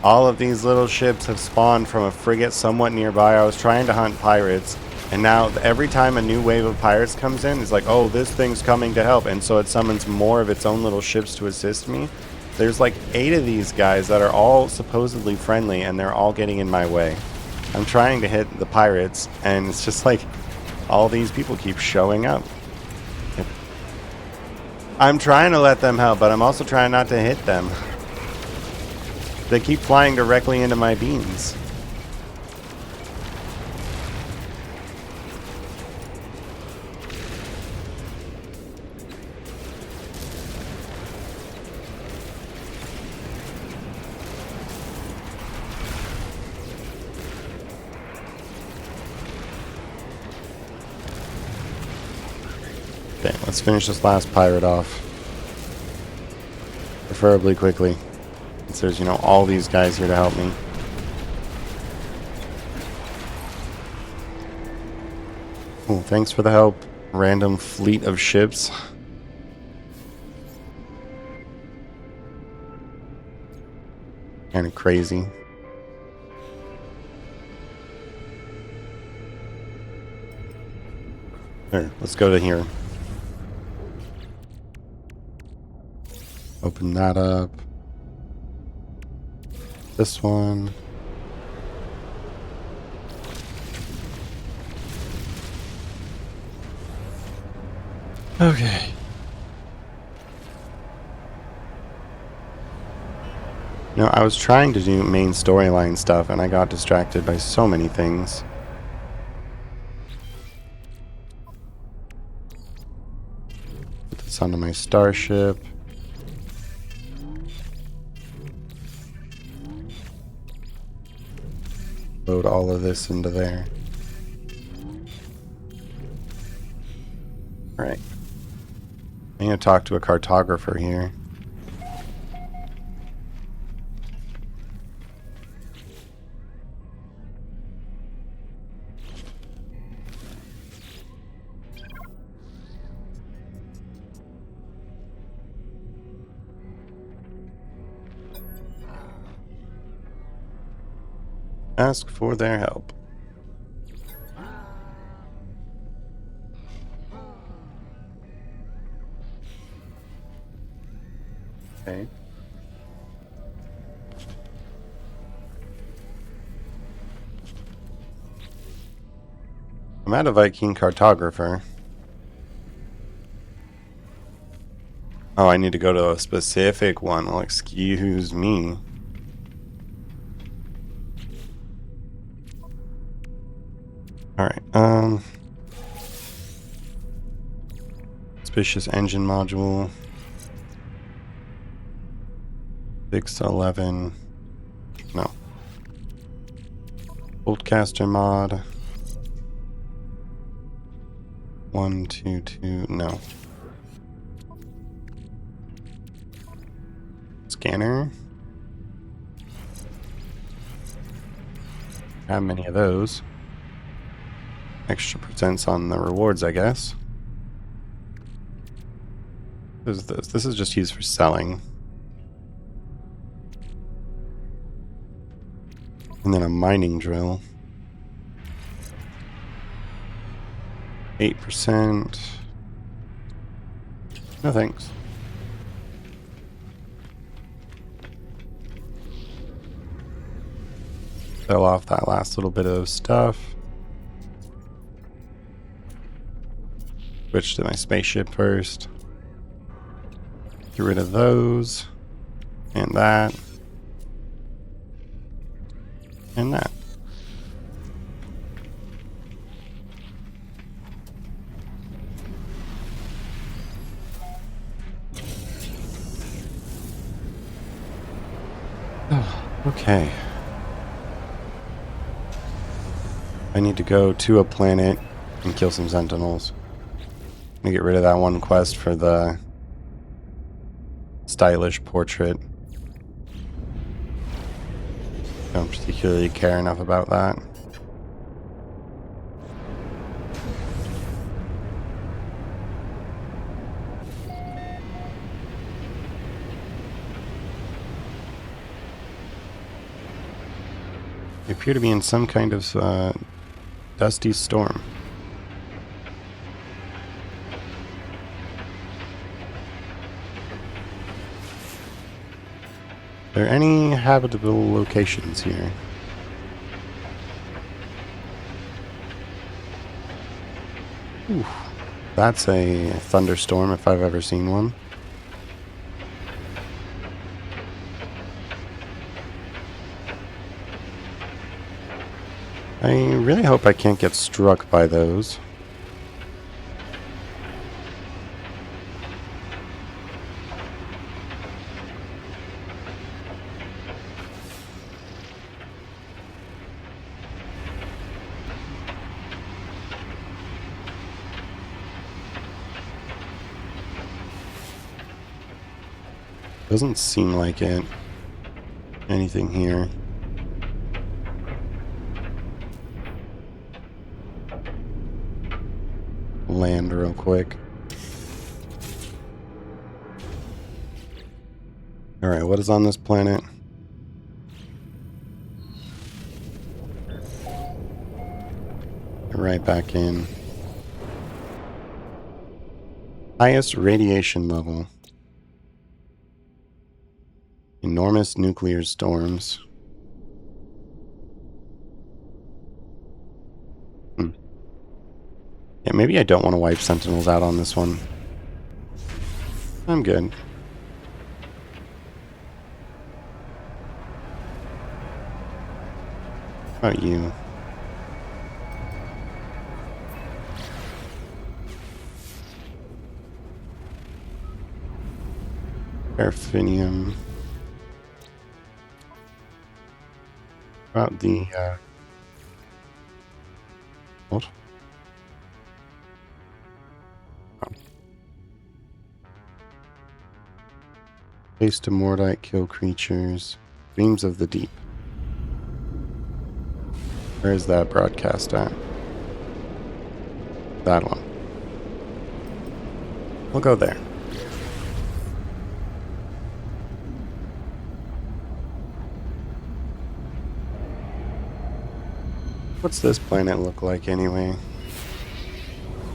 All of these little ships have spawned from a frigate somewhat nearby. I was trying to hunt pirates, and now every time a new wave of pirates comes in, it's like, oh, this thing's coming to help, and so it summons more of its own little ships to assist me. There's like 8 of these guys that are all supposedly friendly, and they're all getting in my way. I'm trying to hit the pirates, and it's just like all these people keep showing up. I'm trying to let them help, but I'm also trying not to hit them. They keep flying directly into my beams. Okay, let's finish this last pirate off. Preferably quickly. Since there's, all these guys here to help me. Oh, thanks for the help. Random fleet of ships. Kind of crazy. There, let's go to here. Open that up. This one. Okay. No, I was trying to do main storyline stuff and I got distracted by so many things. Put this onto my starship. Load all of this into there. Alright. I'm going to talk to a cartographer here. Ask for their help. Okay. I'm at a Viking cartographer. Oh, I need to go to a specific one. Well, excuse me. Alright, Suspicious engine module. 611. No. Boltcaster mod. 122. No. Scanner. How many of those? Extra % on the rewards, I guess. What is this? This is just used for selling. And then a mining drill. 8%. No thanks. Sell off that last little bit of stuff. Switch to my spaceship first. Get rid of those. And that. And that. Okay. I need to go to a planet and kill some sentinels. I'm gonna get rid of that one quest for the stylish portrait. Don't particularly care enough about that. They appear to be in some kind of dusty storm. Are there any habitable locations here? Ooh, that's a thunderstorm if I've ever seen one. I really hope I can't get struck by those. Doesn't seem like it. Anything here. Land real quick. Alright, what is on this planet? Right back in. Highest radiation level. Enormous nuclear storms. Yeah, maybe I don't want to wipe sentinels out on this one. I'm good. How about you? Paraffinium. About the what? Oh. Haste to Mordite, kill creatures. Dreams of the Deep. Where is that broadcast at? That one. We'll go there. What's this planet look like anyway?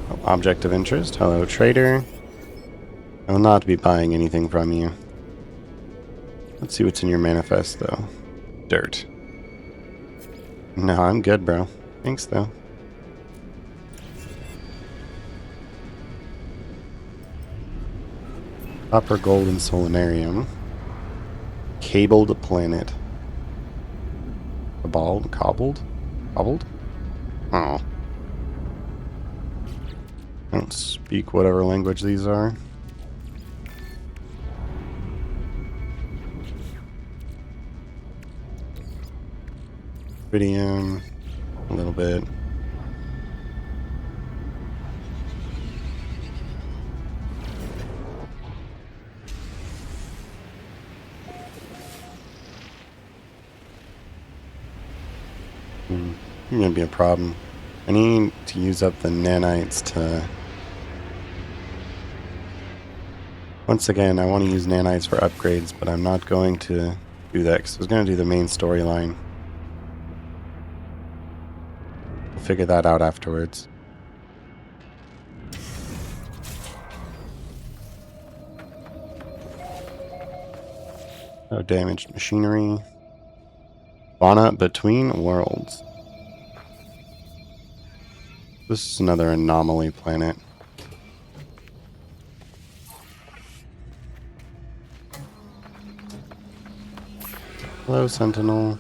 Oh, object of interest. Hello, trader. I will not be buying anything from you. Let's see what's in your manifest, though. Dirt. No, I'm good, bro. Thanks, though. Copper, gold, and solanarium. Cabled planet. Cobbled? Cobbled? Cobbled? Oh. I don't speak whatever language these are. Iridium. A little bit. Gonna be a problem. I need to use up the nanites to... Once again, I want to use nanites for upgrades, but I'm not going to do that because I was going to do the main storyline. We'll figure that out afterwards. No damaged machinery. Fauna between worlds. This is another anomaly planet. Hello, Sentinel.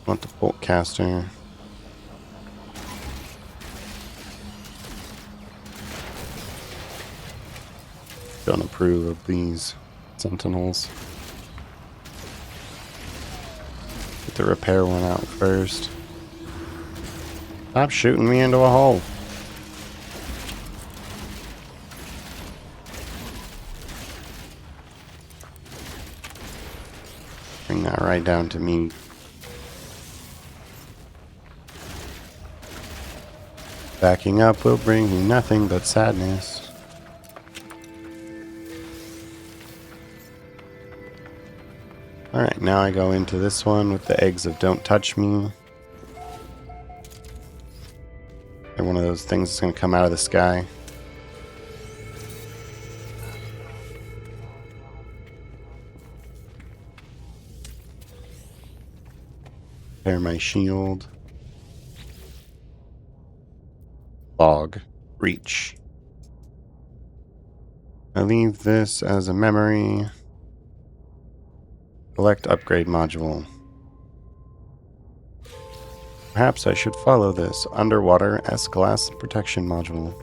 Want the bolt caster. Don't approve of these Sentinels. Get the repair one out first. Stop shooting me into a hole. Bring that right down to me. Backing up will bring me nothing but sadness. Alright, now I go into this one with the eggs of Don't Touch Me. They're one of those things that's going to come out of the sky. Repair my shield. Log. Reach. I leave this as a memory. Select upgrade module. Perhaps I should follow this. Underwater S-Class protection module.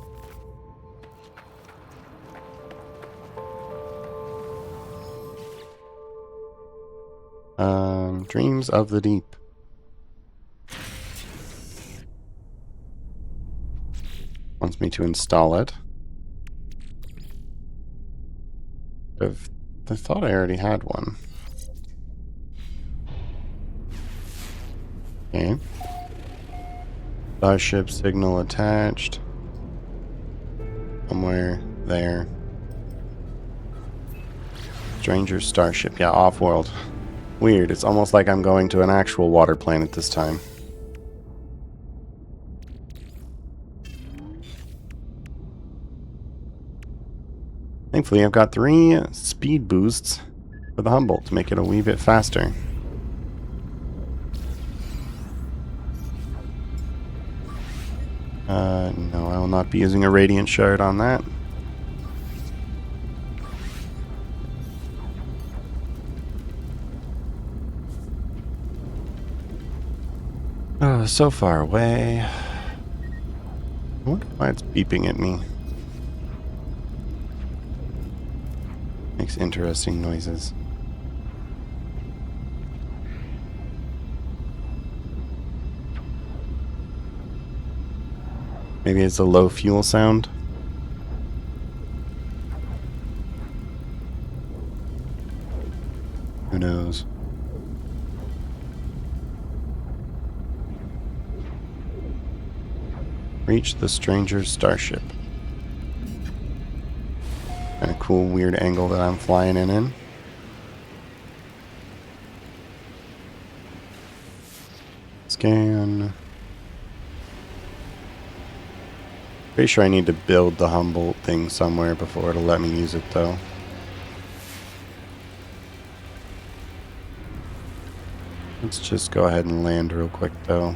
Dreams of the Deep. Wants me to install it. I thought I already had one. Okay. Starship signal attached. Somewhere there. Stranger starship. Yeah, off-world. Weird. It's almost like I'm going to an actual water planet this time. Thankfully, I've got 3 speed boosts for the Humboldt to make it a wee bit faster. No, I will not be using a Radiant Shard on that. So far away. I wonder why it's beeping at me. Makes interesting noises. Maybe it's a low fuel sound. Who knows? Reach the stranger's starship. Kind of cool, weird angle that I'm flying in. Scan. Pretty sure I need to build the Humboldt thing somewhere before it'll let me use it, though. Let's just go ahead and land real quick, though.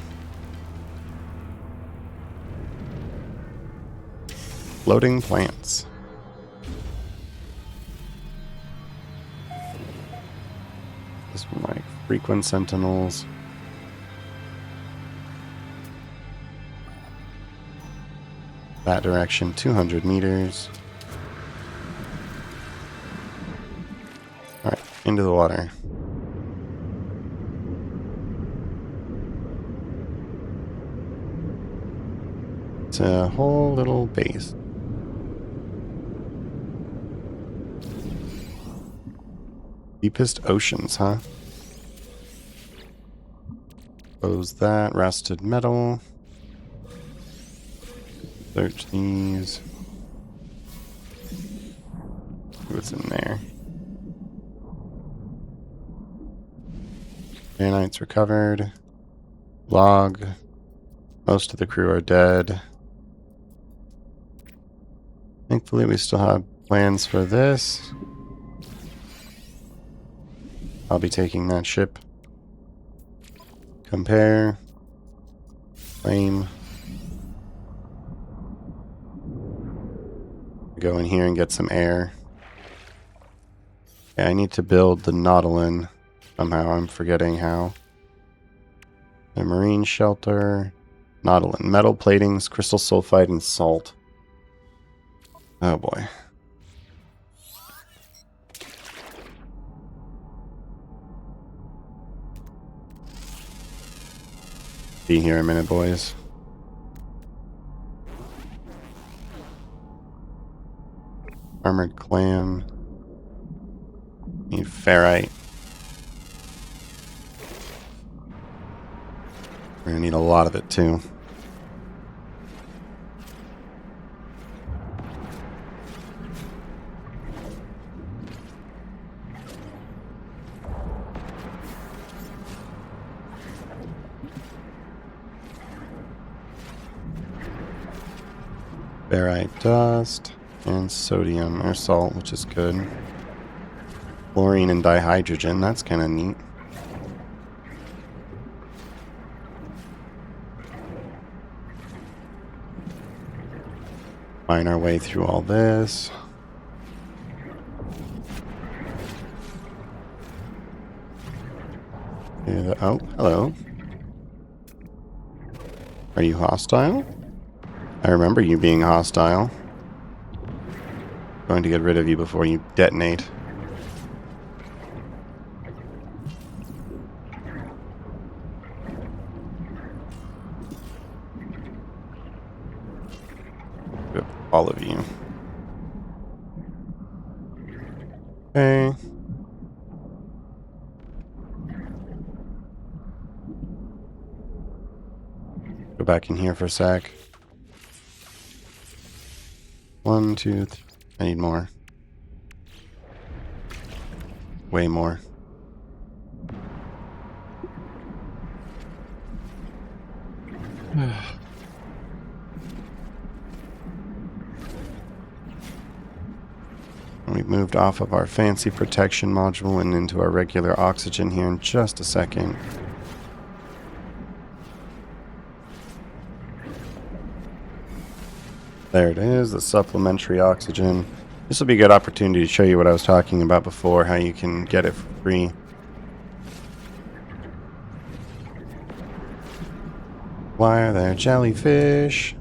Floating plants. This one, like frequent sentinels. That direction, 200 meters. Alright, into the water. It's a whole little base. Deepest oceans, huh? Close that. Rusted metal. Search these. See what's in there. Nanites recovered. Log. Most of the crew are dead. Thankfully, we still have plans for this. I'll be taking that ship. Compare. Claim. Go in here and get some air. Yeah, I need to build the Nautilin. Somehow, I'm forgetting how. The marine shelter. Nautilin. Metal platings, crystal sulfide, and salt. Oh boy. Be here a minute, boys. Armored clam. Need ferrite. We're gonna need a lot of it too. Ferrite dust and sodium or salt, which is good. Chlorine and dihydrogen, that's kind of neat. Mine our way through all this. Oh, hello. Are you hostile? I remember you being hostile. Going to get rid of you before you detonate. All of you. Okay. Go back in here for a sec. 1, 2, 3. I need more. Way more. We've moved off of our fancy protection module and into our regular oxygen here in just a second. There it is, the supplementary oxygen. This will be a good opportunity to show you what I was talking about before, how you can get it for free. Why are there jellyfish?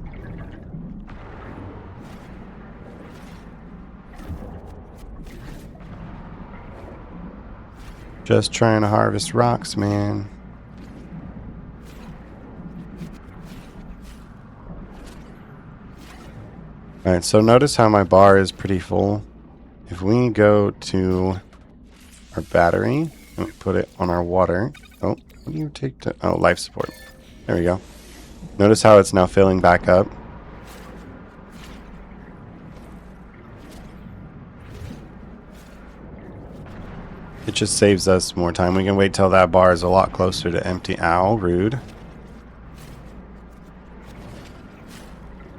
Just trying to harvest rocks, man. Alright, so notice how my bar is pretty full. If we go to our battery and we put it on our water. Oh, what do you take to... Oh, life support. There we go. Notice how it's now filling back up. It just saves us more time. We can wait till that bar is a lot closer to empty. Ow, rude.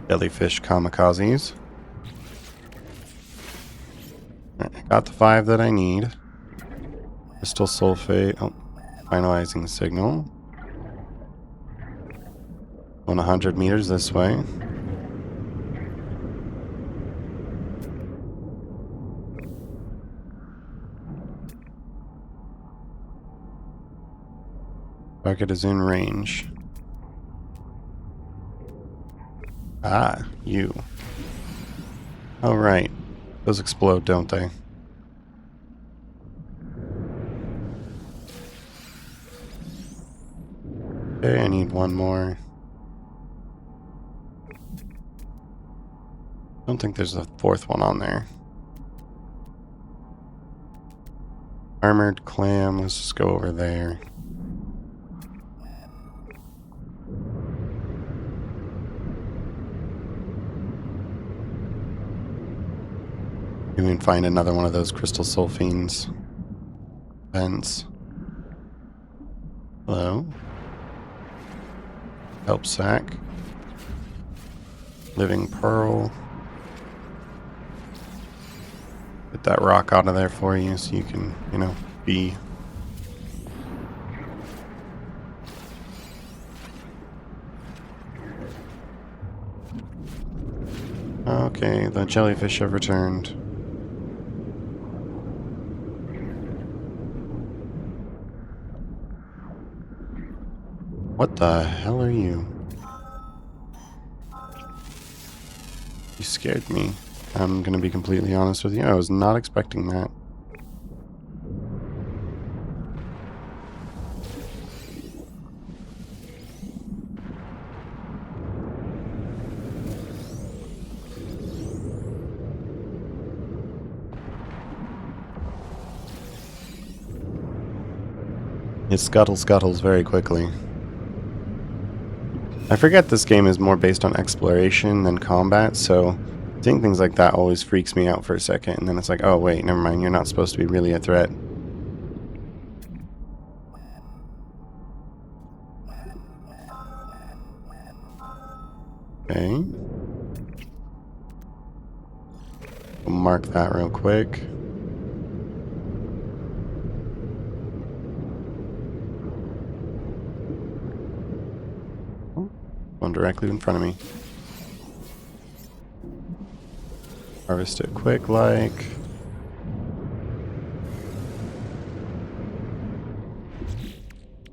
Jellyfish kamikazes. Right, I got the 5 that I need. Crystal sulfate. Oh, finalizing signal. 100 meters this way. Target is in range. Ah, you. Oh, right. Those explode, don't they? Okay, I need one more. Don't think there's a 4th one on there. Armored clam, let's just go over there. Maybe we can find another one of those crystal sulfines. Vents. Hello. Help sack. Living pearl. Get that rock out of there for you so you can, you know, be... Okay, the jellyfish have returned. What the hell are you? You scared me. I'm gonna be completely honest with you. I was not expecting that. It scuttles very quickly. I forget this game is more based on exploration than combat, so seeing things like that always freaks me out for a second, and then it's like, oh wait, never mind, you're not supposed to be really a threat. Okay. We'll mark that real quick. One directly in front of me. Harvest it quick like.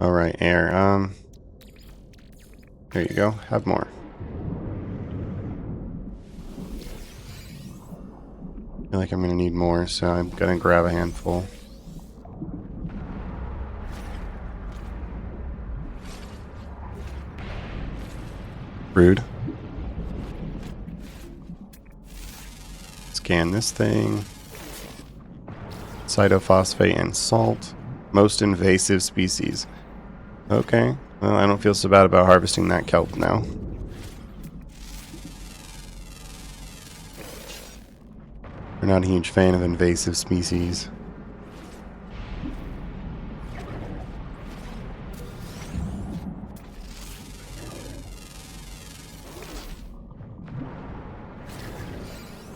Alright, air. There you go. Have more. I feel like I'm gonna need more, so I'm gonna grab a handful. Rude. Scan this thing. Cytophosphate and salt. Most invasive species. Okay. Well, I don't feel so bad about harvesting that kelp now. We're not a huge fan of invasive species.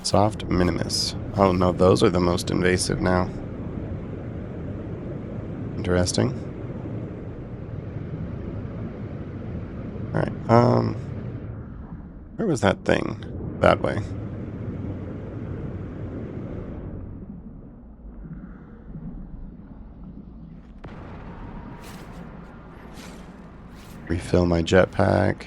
Soft minimus. Oh no, those are the most invasive now. Interesting. Alright, where was that thing? That way. Refill my jetpack.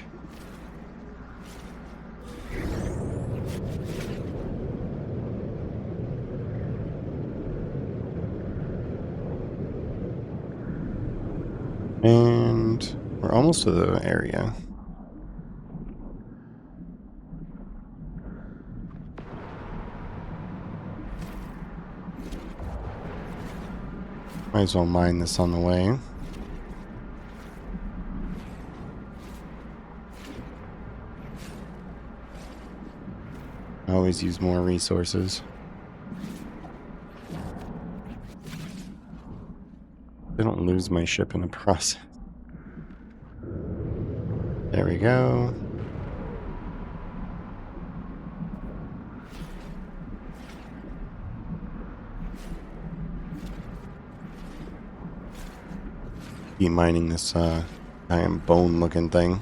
And we're almost to the area. Might as well mine this on the way. I always use more resources. I don't lose my ship in the process. There we go. Keep mining this giant bone looking thing.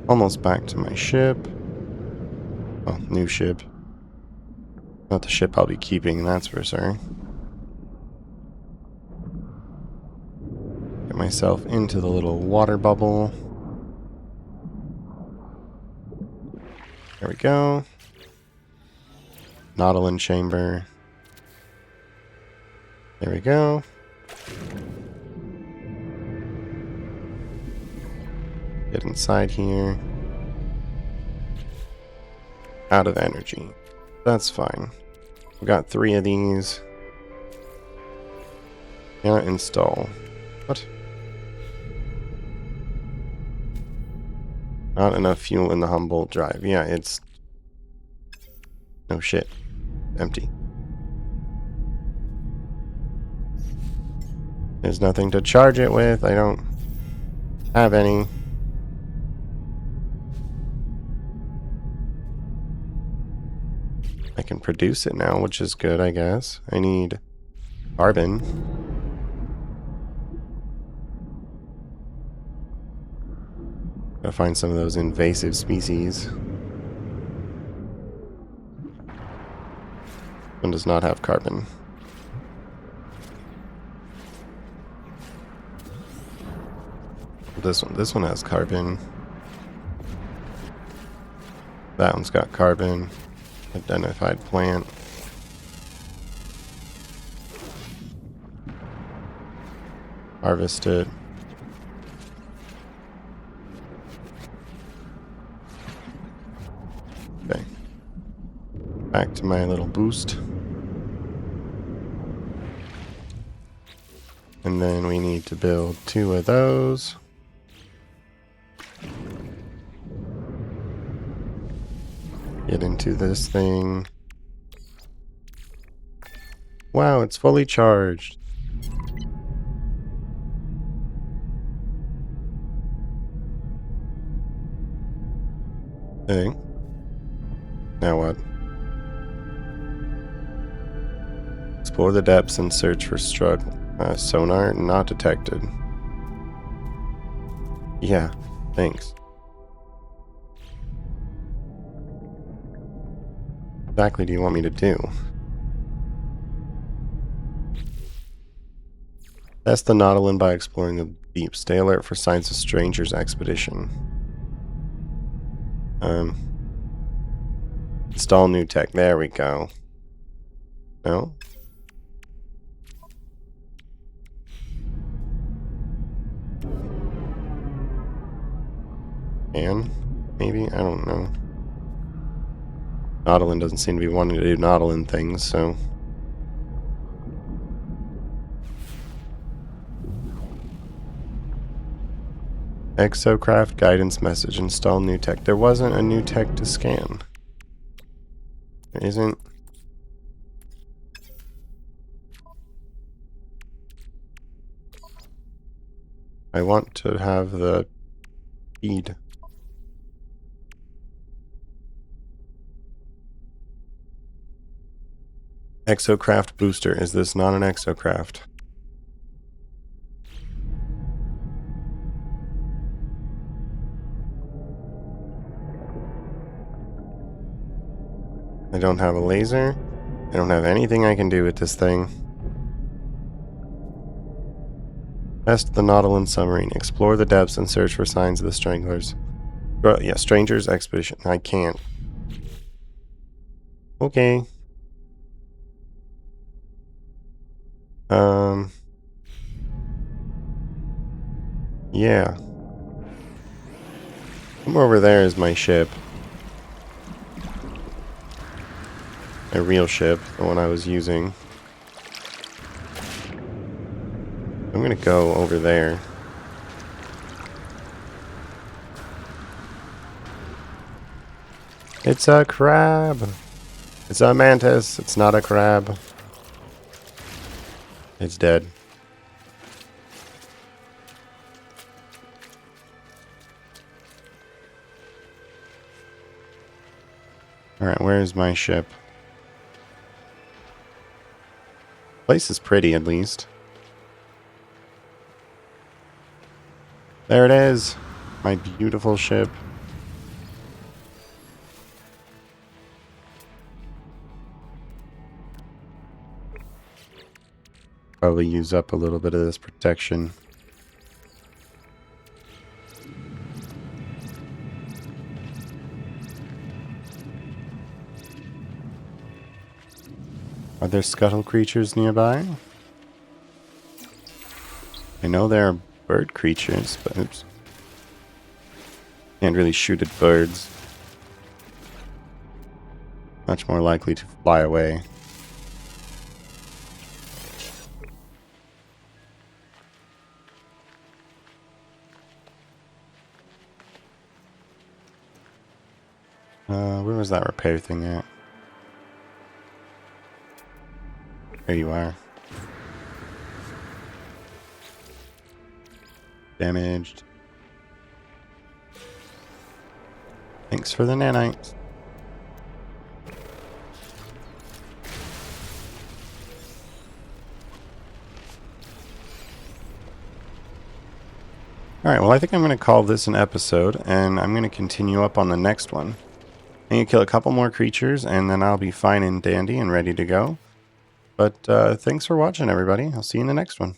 Almost back to my ship. Well, new ship. Not the ship I'll be keeping, that's for sure. Get myself into the little water bubble. There we go. Nautilin chamber. There we go. Get inside here. Out of energy. That's fine. We got 3 of these. Can't install. What? Not enough fuel in the Humboldt drive. Yeah, it's... No shit. Empty. There's nothing to charge it with. I don't have any. I can produce it now, which is good, I guess. I need carbon. Gotta find some of those invasive species. One does not have carbon. This one has carbon. That one's got carbon. Identified plant. Harvest it. Okay. Back to my little boost. And then we need to build 2 of those. Get into this thing. Wow, it's fully charged. Okay. Now what? Explore the depths and search for sonar not detected. Yeah, thanks. What exactly do you want me to do? Test the Nautilin by exploring the deep. Stay alert for signs of strangers' expedition. Install new tech. There we go. No? And maybe? I don't know. Nautilin doesn't seem to be wanting to do Nautilin things, so... Exocraft guidance message. Install new tech. There wasn't a new tech to scan. There isn't. I want to have the feed. Exocraft booster. Is this not an exocraft? I don't have a laser. I don't have anything I can do with this thing. Test the Nautilus submarine. Explore the depths and search for signs of the stranglers. Yeah, Stranger's Expedition. I can't. Okay. Yeah. Somewhere over there is my ship. My real ship, the one I was using. I'm gonna go over there. It's a crab! It's a mantis, it's not a crab. It's dead. Alright, where's my ship? Place is pretty, at least. There it is! My beautiful ship. Probably use up a little bit of this protection. Are there scuttle creatures nearby? I know there are bird creatures, but oops. Can't really shoot at birds. Much more likely to fly away. Where was that repair thing at? There you are. Damaged. Thanks for the nanites. Alright, well I think I'm going to call this an episode, and I'm going to continue up on the next one. I'm going to kill a couple more creatures, and then I'll be fine and dandy and ready to go. But thanks for watching, everybody. I'll see you in the next one.